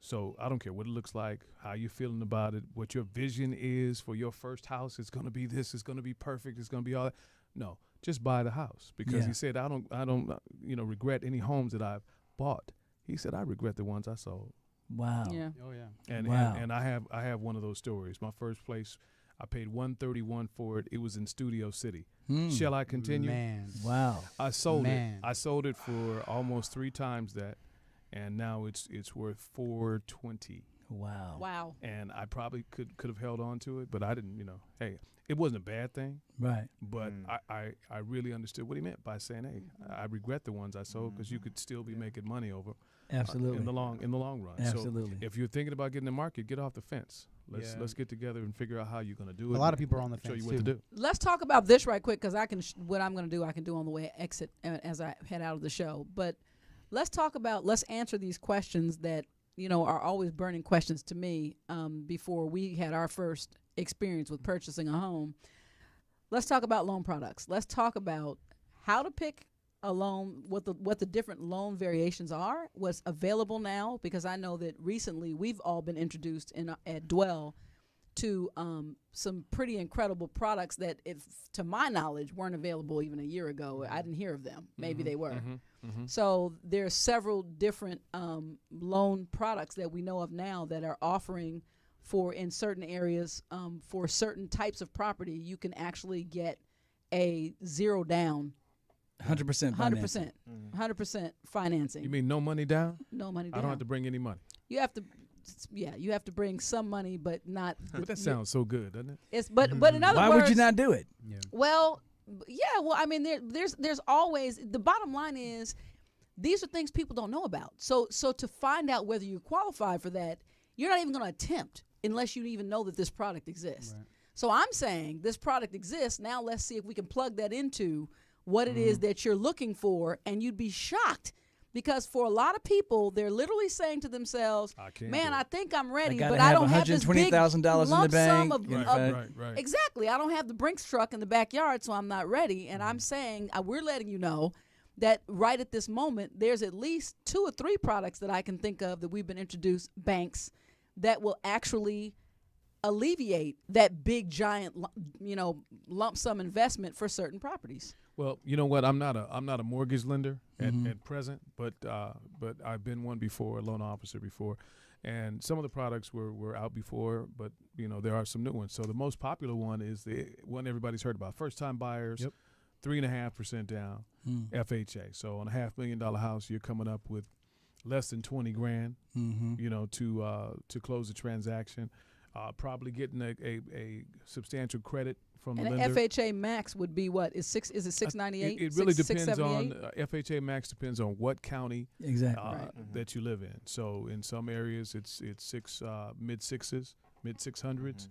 So I don't care what it looks like, how you're feeling about it, what your vision is for your first house. It's going to be this. It's going to be perfect. It's going to be all that. No, just buy the house because Yeah. he said I don't regret any homes that I've bought. He said I regret the ones I sold. Wow. Yeah. Oh yeah. And Wow. and I have one of those stories. My first place, I paid $131 for it. It was in Studio City. Shall I continue? Man. Wow. I sold Man. it. I sold it for almost 3 times that, and now it's worth $420. Wow. Wow. And I probably could have held on to it, but I didn't. Hey, it wasn't a bad thing, Right. but I really understood what he meant by saying, hey, I regret the ones I sold because you could still be making money over. Absolutely. In the long run. Absolutely. So if you're thinking about getting in the market, get off the fence. Let's get together and figure out how you're going to do it. A lot of people are on the show fence, you what to too. do. Let's talk about this right quick because I can. What I'm going to do, I can do on the way exit as I head out of the show. But let's answer these questions that are always burning questions to me. Before we had our first experience with purchasing a home, let's talk about loan products. Let's talk about how to pick a loan, what the different loan variations are, what's available now, because I know that recently we've all been introduced at Dwell to some pretty incredible products that, if to my knowledge, weren't available even a year ago. I didn't hear of them. Maybe they were. So there's several different loan products that we know of now that are offering for, in certain areas, for certain types of property, you can actually get a zero down 100% financing. 100% financing. You mean no money down? No money down. I don't have to bring any money. You have to bring some money, but not. But that sounds so good, doesn't it? But in other Why words, would you not do it? Well, yeah. Well, I mean, there's always, the bottom line is these are things people don't know about. So to find out whether you qualify for that, you're not even going to attempt unless you even know that this product exists. Right. So I'm saying this product exists. Now let's see if we can plug that into what it is that you're looking for, and you'd be shocked. Because for a lot of people, they're literally saying to themselves, "Man, I think I'm ready, but I don't have this big $120,000 in the bank." Right. Exactly. I don't have the Brinks truck in the backyard, so I'm not ready." And I'm saying, we're letting you know that right at this moment, there's at least 2 or 3 products that I can think of that we've been introduced, banks, that will actually alleviate that big, giant, lump sum investment for certain properties. Well, you know what? I'm not a mortgage lender at present, but I've been one before, a loan officer before, and some of the products were out before, but there are some new ones. So the most popular one is the one everybody's heard about: first time buyers, 3.5% down, FHA. So on a $500,000 house, you're coming up with less than $20,000, to close the transaction. Probably getting a substantial credit from the lender. And FHA max would be what? Is it 698? It really depends on FHA max depends on what county exactly that you live in. So in some areas it's mid 600s.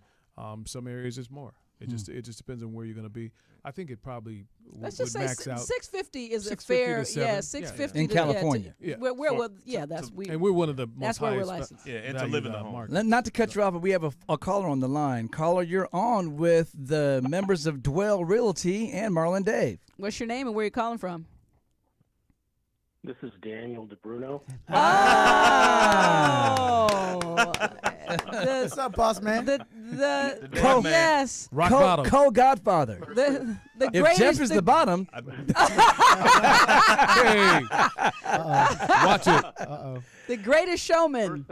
Some areas it's more. It just depends on where you're going to be. I think it probably Let's would just say max out. 650 is 650 a fair, to 7. 650 in California. And we're one of the most that's where we're highest. licensed. And to live in the home. market. Not to cut you off, but we have a caller on the line. Caller, you're on with the members of Dwell Realty and Marla and Dave. What's your name and where you calling from? This is Daniel DeBruno. What's up, boss man? Yes. Rock bottom. Co-godfather. The If greatest. Jeff is the bottom, Hey, watch it. The greatest showman.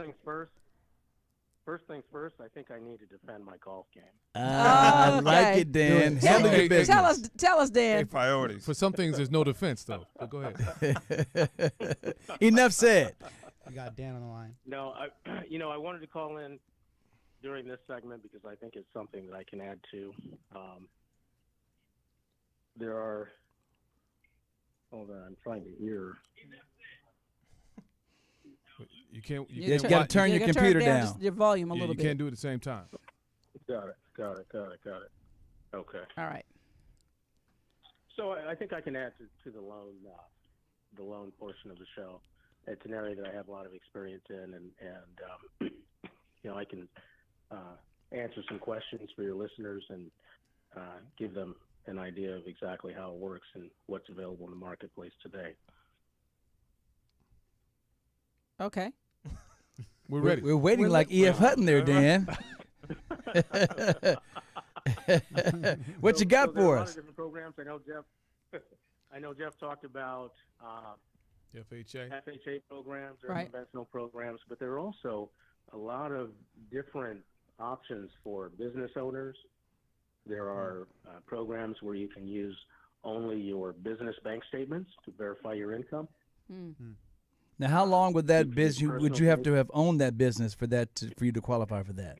First things first, I think I need to defend my golf game. I like Okay. it, Dan. Good. Handle your Hey, business. Tell us, Hey, Dan. priorities. For some things, there's no defense though. But go ahead. Enough said. We got Dan on the line. No, I wanted to call in during this segment because I think it's something that I can add to. There are. Hold on, I'm trying to hear. You can't. You got to turn your gotta computer down. just your volume a little You bit. can't do it at the same time. Got it. Okay. All right. So I think I can add to the loan portion of the show. It's an area that I have a lot of experience in, and I can answer some questions for your listeners and give them an idea of exactly how it works and what's available in the marketplace today. Okay. We're ready. We're waiting like E.F. Hutton there, Dan. What you got there are for a lot us? of different programs. I know Jeff talked about FHA. FHA programs or Right. conventional programs, but there are also a lot of different options for business owners. There are programs where you can use only your business bank statements to verify your income. Now, how long would that business? Would you have to Personal have owned that business for you to qualify for that?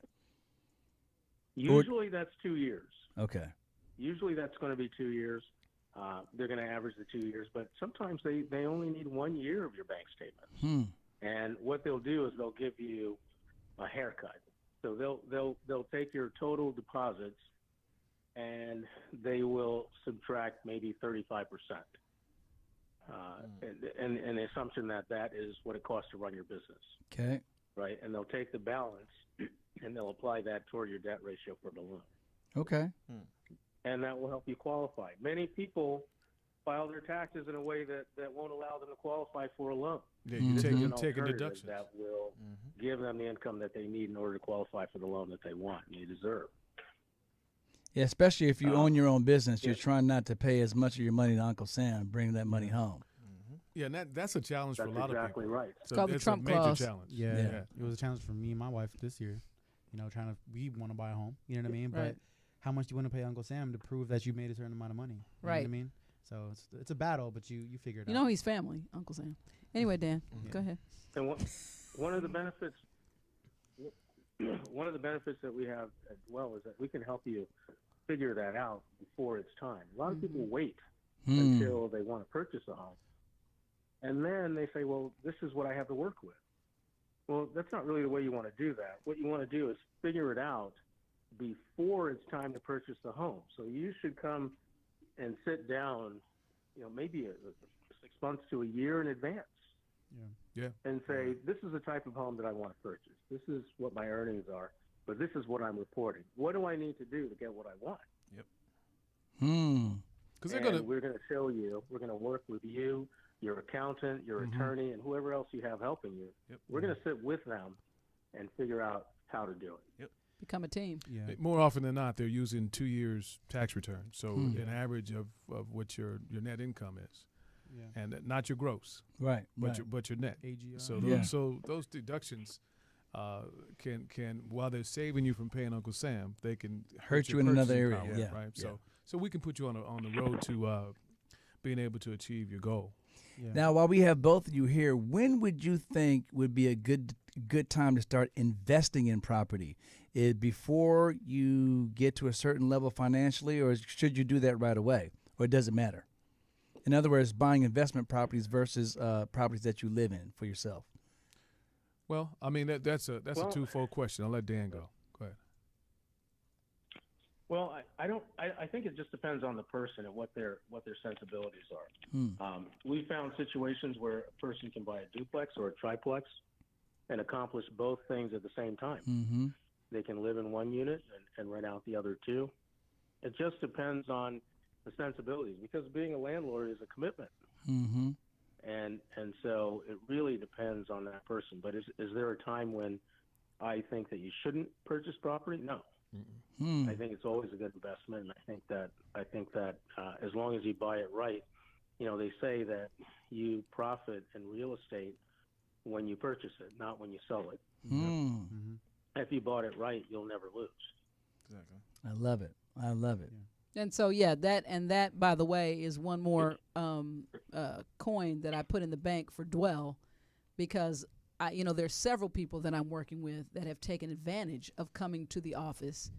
Usually that's 2 years. Okay. Usually that's going to be 2 years. They're going to average the 2 years, but sometimes they only need 1 year of your bank statements. And what they'll do is they'll give you a haircut. So they'll take your total deposits, and they will subtract maybe 35%. And the assumption that is what it costs to run your business. Okay. Right, and they'll take the balance and they'll apply that toward your debt ratio for the loan. Okay. And that will help you qualify. Many people file their taxes in a way that won't allow them to qualify for a loan. Yeah, you're This is taking an alternative deductions. that will give them the income that they need in order to qualify for the loan that they want and they deserve. Yeah, especially if you own your own business, you're trying not to pay as much of your money to Uncle Sam and bring that money home. Yeah, and that's a challenge That's for a lot exactly of people. right. So called the it's Trump a major clause. challenge. Yeah, Yeah. it was a challenge for me and my wife this year. You know, we want to buy a home. You know what I mean? Right. But how much do you want to pay Uncle Sam to prove that you made a certain amount of money? You know Right. what I mean? So it's a battle, but you figure it You out. know he's family, Uncle Sam. Anyway, Dan, go ahead. And one of the benefits that we have as well is that we can help you figure that out before it's time. A lot of people wait until they want to purchase a home. And then they say, well, this is what I have to work with. Well, that's not really the way you want to do that. What you want to do is figure it out before it's time to purchase the home. So you should come and sit down, maybe 6 months to a year in advance. Yeah. And say, this is the type of home that I want to purchase. This is what my earnings are, but this is what I'm reporting. What do I need to do to get what I want? Because We're going to show you. We're going to work with you, your accountant, your attorney, and whoever else you have helping you. We're going to sit with them and figure out how to do it. Become a team. Yeah. more often than not, they're using 2 years tax return. So an average of what your net income is. Yeah. And not your gross, Right. but your net. AGR. So those deductions can while they're saving you from paying Uncle Sam, they can Hurt your you in another purchasing area, power, yeah, right. yeah. So we can put you on the road to being able to achieve your goal. Yeah. Now, while we have both of you here, when would you think would be a good time to start investing in property? Is before you get to a certain level financially, or should you do that right away, or it doesn't matter? In other words, buying investment properties versus properties that you live in for yourself. Well, I mean that's a twofold question. I'll let Dan go. Go ahead. Well, I think it just depends on the person and what their sensibilities are. We found situations where a person can buy a duplex or a triplex and accomplish both things at the same time. Mm-hmm. They can live in one unit and rent out the other two. It just depends on the sensibilities, because being a landlord is a commitment. Mm-hmm. And so it really depends on that person. But is there a time when I think that you shouldn't purchase property? No. I think it's always a good investment, and I think that as long as you buy it right, they say that you profit in real estate when you purchase it, not when you sell it. Mm-hmm. If you bought it right, you'll never lose. Exactly. I love it. And so, that, by the way, is one more coin that I put in the bank for Dwell, because there's several people that I'm working with that have taken advantage of coming to the office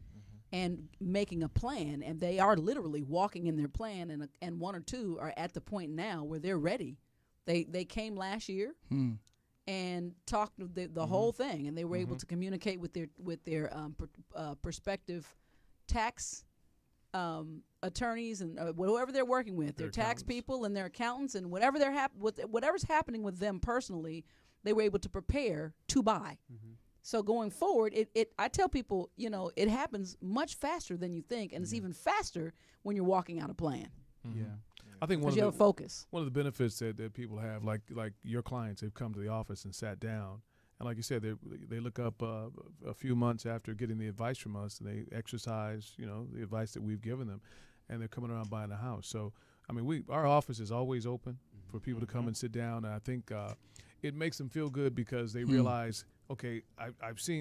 and making a plan, and they are literally walking in their plan, and one or two are at the point now where they're ready. They came last year and talked the whole thing, and they were able to communicate with their prospective tax attorneys and whoever they're working with, their tax people and their accountants, and whatever's happening with them personally, they were able to prepare to buy. So going forward, I tell people, it happens much faster than you think, and it's even faster when you're walking out a plan. Yeah. I think Because you have a focus. one of the benefits that people have, like your clients, they've come to the office and sat down, and like you said, they look up a few months after getting the advice from us, and they exercise, the advice that we've given them, and they're coming around buying a house. So, I mean, our office is always open for people to come and sit down, and I think it makes them feel good because they realize, okay,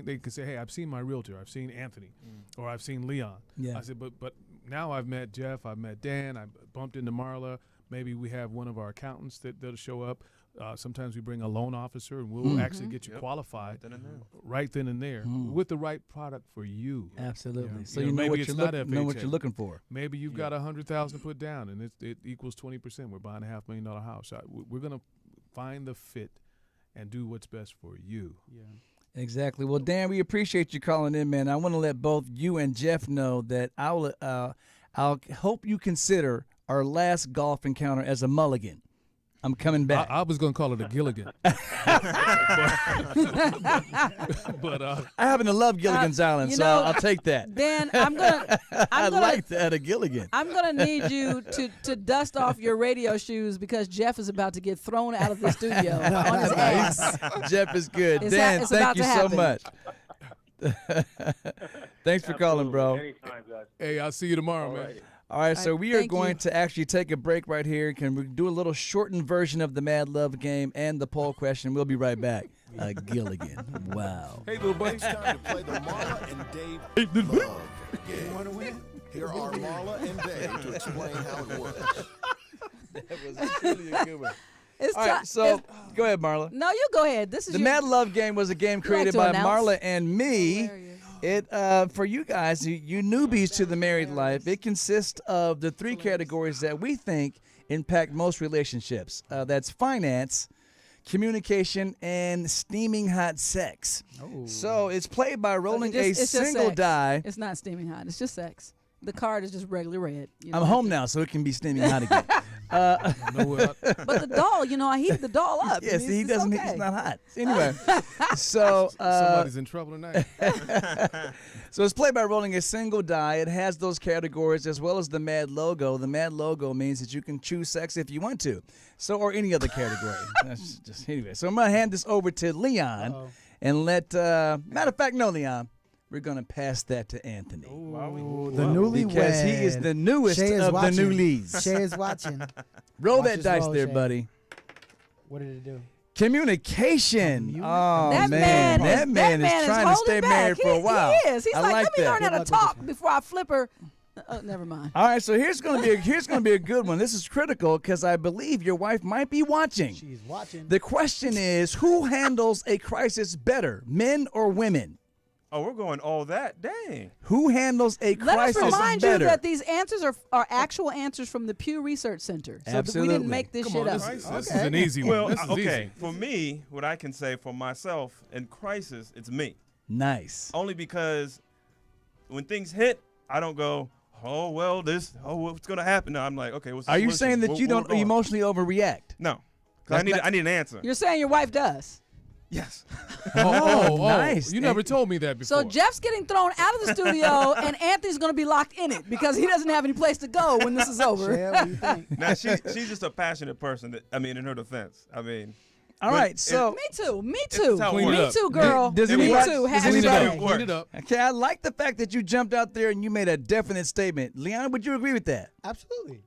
they can say, hey, I've seen my realtor, I've seen Anthony, or I've seen Leon. Yeah. I said, but now I've met Jeff, I've met Dan, I bumped into Marla. Maybe we have one of our accountants that'll show up. Sometimes we bring a loan officer, and we'll actually get you qualified right then and there with the right product for you. Absolutely. Yeah. So maybe what it's you're not know what FHA. you're looking for. Maybe you've got $100,000 put down, and it equals 20%. We're buying a $500,000 house. We're gonna find the fit and do what's best for you. Yeah. Exactly. Well, Dan, we appreciate you calling in, man. I want to let both you and Jeff know that I'll hope you consider our last golf encounter as a mulligan. I'm coming back. I was going to call it a Gilligan. but I happen to love Gilligan's Island, so I'll take that. Dan, I like that, a Gilligan. I'm gonna need you to dust off your radio shoes because Jeff is about to get thrown out of the studio on his ass. Jeff is good. It's Dan, it's thank about you to so happen. much. Thanks for calling, bro. Anytime, guys. hey, I'll see you tomorrow, man. Alrighty. All right, so we are thank going you. to actually take a break right here. Can we do a little shortened version of the Mad Love game and the poll question? We'll be right back. Gilligan. Wow. Hey, little buddy. It's time to play the Marla and Dave Love Game. Want to win? Here are Marla and Dave to explain how it works. That was really a good one. It's All right, so go ahead, Marla. no, you go ahead. This is The your, Mad Love Game was a game created to by announce? Marla and me. It for you guys, you newbies to the married life, it consists of the three categories that we think impact most relationships. That's finance, communication, and steaming hot sex. So it's played by rolling a it's just single sex. die. It's not steaming hot. It's just sex. The card is just regular red. You I'm don't home have now, so it can be steaming hot again. to- But the doll, I heated the doll up. Yes, It's- he it's doesn't. okay. He's not hot. Anyway, so Somebody's in trouble tonight. So it's played by rolling a single die. It has those categories as well as the MaD logo. The MaD logo means that you can choose sex if you want to. So, or any other category. That's just anyway. So I'm gonna hand this over to Leon and let. Matter of fact, no, Leon. We're gonna pass that to Anthony The newlywed. because he is the newest Shay is of watching. the new leads. Shay is watching. Roll Watch that this dice roll, there, Shay. buddy. What did it do? Communication. Oh That man, that man is trying to stay holding back. married for a while. He is. He's I like, like let me that. learn how to Good luck with talk before I flip her. Never mind. All right, so here's gonna be a good one. This is critical because I believe your wife might be watching. She's watching. The question is, who handles a crisis better, men or women? Oh, we're going all that. Dang. Who handles a Let us crisis remind better? you that these answers are actual answers from the Pew Research Center. So we Absolutely. didn't make this Come shit on, up. this is an easy one. Well, This is okay. easy. For me, what I can say for myself in crisis, it's me. Nice. Only because when things hit, I don't go, oh, well, what's going to happen? No, I'm like, okay, what's the Are you solution? saying that Where you we're don't going? emotionally overreact? No. 'Cause I need an answer. You're saying your wife does. Yes. Oh, nice. You never told me that before. So Jeff's getting thrown out of the studio, and Anthony's going to be locked in it because he doesn't have any place to go when this is over. Shay, what do you think? Now, she's just a passionate person. In her defense. I mean. All but right, so Me too. Me It's too. how it Me works. too, girl. Does Me anybody- too. does Hashtag. anybody- Clean it up. okay, I like the fact that you jumped out there and you made a definite statement. Leon, would you agree with that? Absolutely.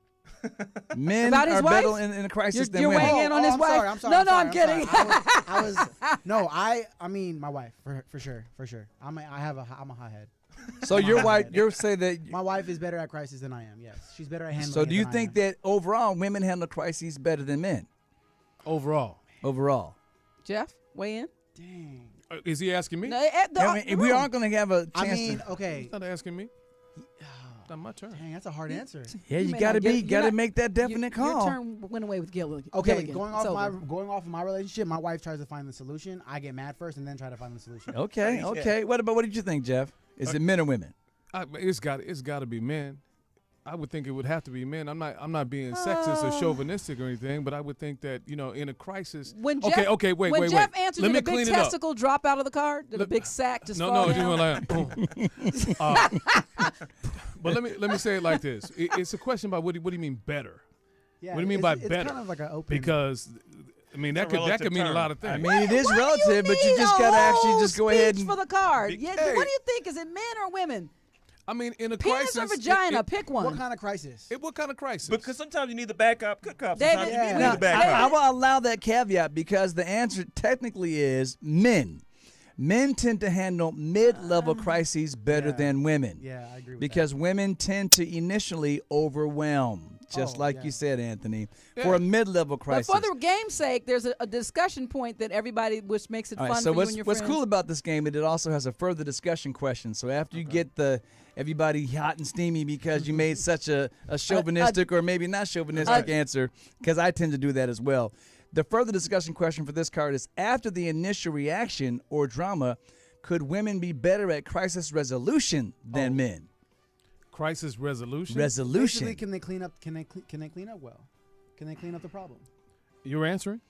Men About his are wife? better in a crisis than You're women. weighing in on his I'm wife? Sorry, I'm sorry, No, I'm no, sorry, I'm kidding. sorry. I mean, my wife, for sure. I'm a hothead. So your wife, you're saying that. My wife is better at crisis than I am. Yes, she's better at handling. So do you it than I think am. that overall women handle crises better than men? Overall. Overall. Jeff, weigh in. Dang. Is he asking me? No, I mean, we aren't going to have a chance. I mean, to, okay. He's not asking me. Not my turn. Dang, that's a hard answer. yeah, you may got to not get it. You're not- make that definite Your call. turn went away with Gilligan. Okay, Gilligan. going It's off over. of my relationship, my wife tries to find the solution. I get mad first and then try to find the solution. Okay, okay. What did you think, Jeff? Is it men or women? It's got to be men. I would think it would have to be men. I'm not being sexist or chauvinistic or anything, but I would think that in a crisis. When Jeff, okay, wait. When Jeff answered, Let did me a big clean it up. testicle drop out of the car? Did a big sack just fall No, down? just went but let me say it like this. It's a question about what do you mean better? Yeah, What do you mean by it's better? kind of like an open. Because I mean that It's a could relative mean a term. lot of things. I mean, it is Why do relative, but you need just a got to actually whole just go ahead speech and. for the card. Be- Yeah, hey. what do you think? Is it men or women? I mean, in a Penis crisis. or vagina? Pick one. what kind of crisis? What kind of crisis? Because sometimes you need the bad cop, good cop. David, Sometimes yeah. you Now, need the bad David, I cop. will allow that caveat because the answer technically is men. Men tend to handle mid-level crises better Yeah. than women. Yeah, I agree with Because women tend to initially overwhelm, just Oh, like yeah. you said, Anthony, for a mid-level But crisis. for the game's sake, there's a discussion point that everybody, which makes it All fun right, so for you and your what's friends. cool about this game is it also has a further discussion question. So after you get everybody hot and steamy because you made such a chauvinistic or maybe not chauvinistic answer, because I tend to do that as well. The further discussion question for this card is, after the initial reaction or drama, could women be better at crisis resolution than men? Crisis resolution. Basically, can they clean up? Can they clean up well? Can they clean up the problem? You're answering.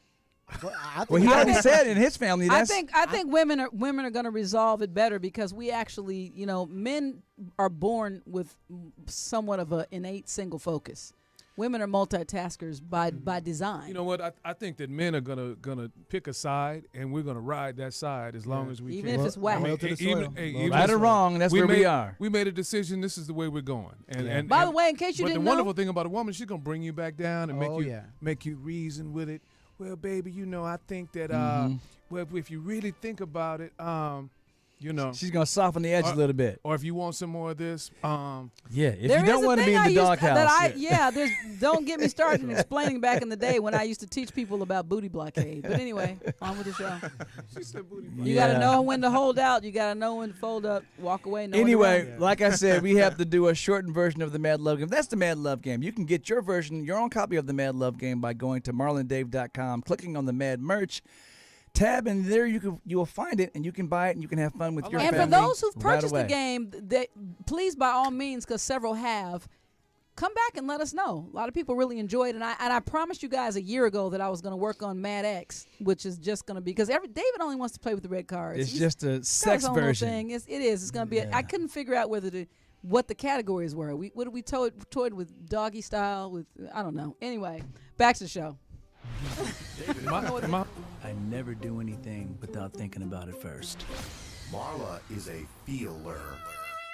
Well, Well, he already said in his family. I That's, think women are going to resolve it better because we actually, men are born with somewhat of an innate single focus. Women are multitaskers by design. You know what? I think that men are gonna pick a side, and we're gonna ride that side as long as we Even can. if it's whack. Loyal to the soil. right or wrong, that's where we are. We made a decision. This is the way we're going. And By the way, in case you but didn't the know, wonderful thing about a woman, she's gonna bring you back down and Oh, yeah. make you reason with it. Well, baby, I think that well, if you really think about it, she's going to soften the edge a little bit. or if you want some more of this, Yeah, if there you is don't a want to be thing in I the used- doghouse. there's don't get me started in explaining back in the day when I used to teach people about booty blockade. But anyway, on with the show. she said booty. You got to know when to hold out. You got to know when to fold up, walk away. Know when to Anyway, run. like I said, we have to do a shortened version of the Mad Love Game. That's the Mad Love Game. You can get your version, your own copy of the Mad Love Game by going to marlandave.com, clicking on the Mad Merch tab, and there you will find it, and you can buy it, and you can have fun with your And family. for those who've right purchased the away. game, please, by all means, because several have, come back and let us know. A lot of people really enjoyed it, and I promised you guys a year ago that I was going to work on Mad X, which is just going to be, because David only wants to play with the red cards. It's He's just a got his sex own little version. thing. It is. It's going to be. I couldn't figure out what the categories were. What did we toyed with doggy style? With I don't know. Anyway, back to the show. I never do anything without thinking about it first. Marla is a feeler.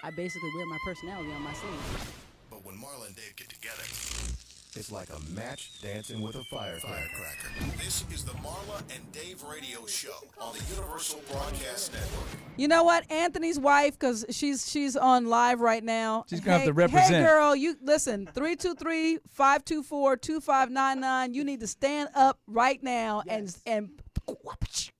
I basically wear my personality on my sleeve. But when Marla and Dave get together, it's like a match dancing with a firecracker. This is the Marla and Dave radio show on the Universal Broadcast Network. You know what? Anthony's wife, because she's on live right now. She's gonna have to represent. Hey, girl, you listen. 323-524-2599. You need to stand up right now and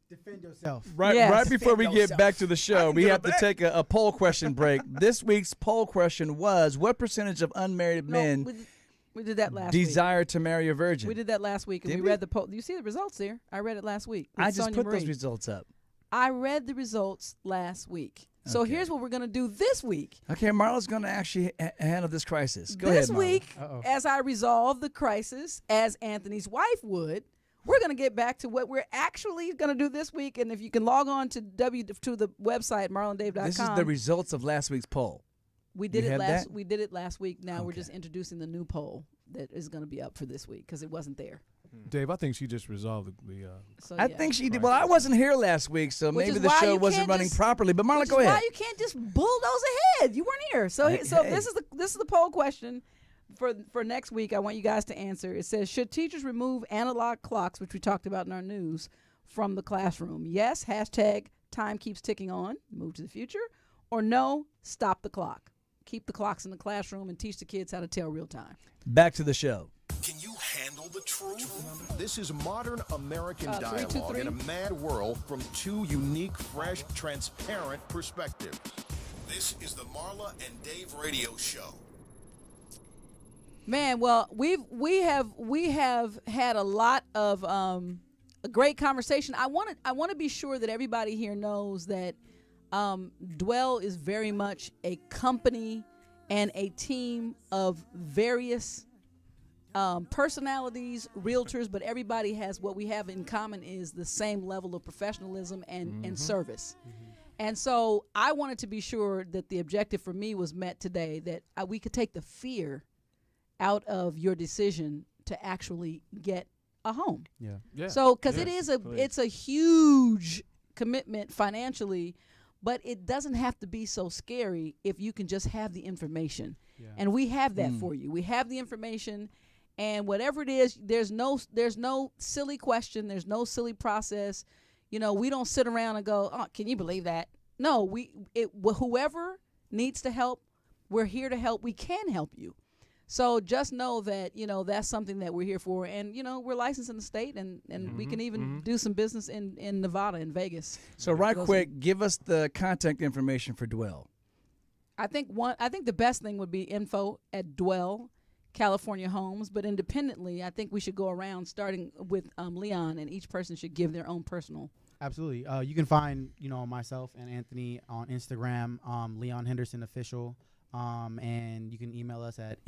Defend yourself. Right, Yes. right before we get back to the show, we get have it to take a poll question break. This week's poll question was: what percentage of unmarried men we did that last desire to marry a week. virgin? We did that last week, and Did we we? read the poll. You see the results there? I read it last week. with I just Sonia put Marie. those results up. I read the results last week. So Okay. here's what we're gonna do this week. Okay, Marla's going to actually handle this crisis. Go This ahead, Marla. week, Uh-oh. as I resolve the crisis, as Anthony's wife would, we're going to get back to what we're actually going to do this week. And if you can log on to the website marlandave.com. This is the results of last week's poll. we did you it have last. that? We did it last week. Now we're Okay. just introducing the new poll that is going to be up for this week because it wasn't there. Dave, I think she just resolved the So I yeah. think she did. Well, I wasn't here last week, so Which maybe is the why show you wasn't can't running just- properly. But Marla, Which go is ahead. why you can't just bulldoze ahead. You weren't here. So Hey, so hey. this is the poll question for next week. I want you guys to answer. It says, should teachers remove analog clocks, which we talked about in our news, from the classroom? Yes, hashtag time keeps ticking on, move to the future, or no, stop the clock. Keep the clocks in the classroom and teach the kids how to tell real time. Back to the show. Can you handle the truth? This is modern American 323. dialogue in a mad world from two unique, fresh, transparent perspectives. This is the Marla and Dave radio show. Man, well, we have had a lot of a great conversation. I want to be sure that everybody here knows that Dwell is very much a company and a team of various personalities, realtors, but everybody has what we have in common is the same level of professionalism and service. And so I wanted to be sure that the objective for me was met today, that we could take the fear out of your decision to actually get a home. Yeah. yeah. So, because Yes, please. it's a huge commitment financially, but it doesn't have to be so scary if you can just have the information. Yeah. And we have that for you. We have the information, and whatever it is, there's no silly question. There's no silly process. You know, we don't sit around and go, "Oh, can you believe that?" No, whoever needs to help, we're here to help. We can help you. So just know that, you know, that's something that we're here for. And, you know, we're licensed in the state, and we can even do some business in Nevada and Vegas. So right Those quick, give us the contact information for Dwell. I think the best thing would be info@dwell, California Homes, but independently, I think we should go around starting with Leon, and each person should give their own personal. Absolutely. You can find, myself and Anthony on Instagram, Leon Henderson Official, and you can email us at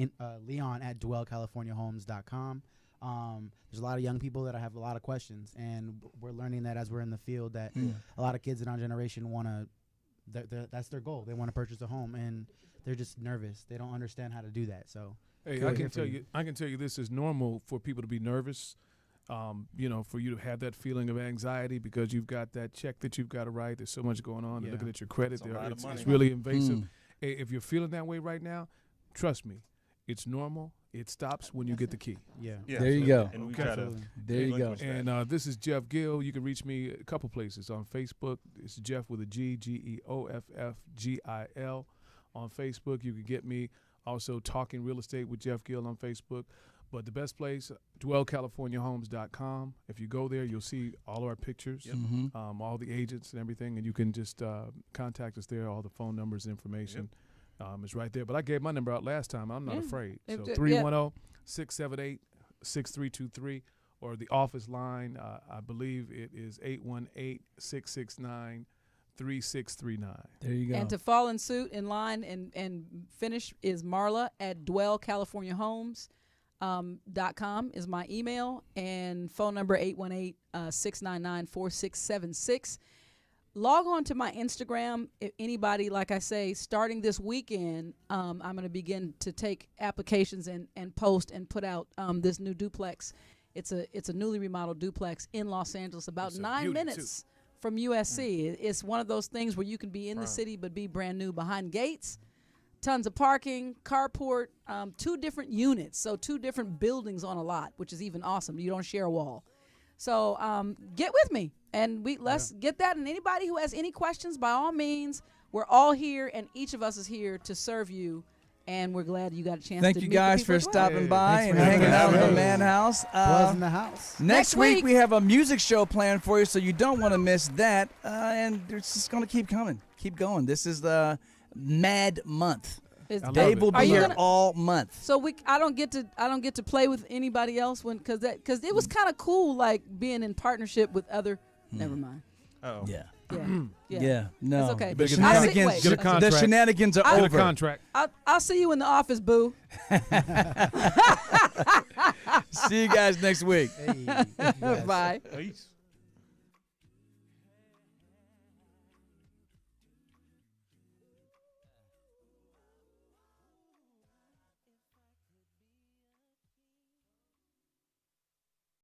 leon@dwellcaliforniahomes.com. There's a lot of young people that have a lot of questions, and we're learning that as we're in the field that a lot of kids in our generation want to, that's their goal. They want to purchase a home, and they're just nervous. They don't understand how to do that. So, hey, I can tell you this is normal for people to be nervous. For you to have that feeling of anxiety because you've got that check that you've got to write. There's so much going on. They're looking at your credit. It's really invasive. Hey, if you're feeling that way right now, trust me, it's normal. It stops when you get the key. Yeah. There you go. And we gotta There you go. And this is Jeff Gill. You can reach me a couple places on Facebook. It's Jeff with a G, GEOFFGIL on Facebook. You can get me also Talking Real Estate with Jeff Gill on Facebook. But the best place, dwellcaliforniahomes.com. If you go there, you'll see all of our pictures, all the agents and everything, and you can just contact us there. All the phone numbers, information is right there. But I gave my number out last time. I'm not afraid. So 310-678-6323, or the office line, I believe it is 818-669-3639. There you go. And to fall in suit, in line, and finish is Marla at dwellcaliforniahomes.com is my email, and phone number 818-699-4676. Log on to my Instagram. If anybody, like I say, starting this weekend, I'm going to begin to take applications and post and put out this new duplex. It's a newly remodeled duplex in Los Angeles, about 9 minutes from USC. It's one of those things where you can be in the city but be brand new behind gates. Tons of parking, carport, 2 different units, so 2 different buildings on a lot, which is even awesome. You don't share a wall. So get with me, and let's get that. And anybody who has any questions, by all means, we're all here, and each of us is here to serve you. And we're glad you got a chance. Thank to you meet guys the for people as well. stopping by and for hanging out in the having us. Man House. Was in the house. Next week. week we have a music show planned for you, so you don't want to miss that. And it's just going to keep coming, keep going. This is the MaD month. Dave will be here all month. So I don't get to play with anybody else because it was kind of cool, like being in partnership with other. Never mind. Oh. Yeah. No. It's okay. The shenanigans, get a contract. the shenanigans are Get a over. contract. I'll see you in the office, boo. See you guys next week. Hey, thank you guys. Bye. Peace.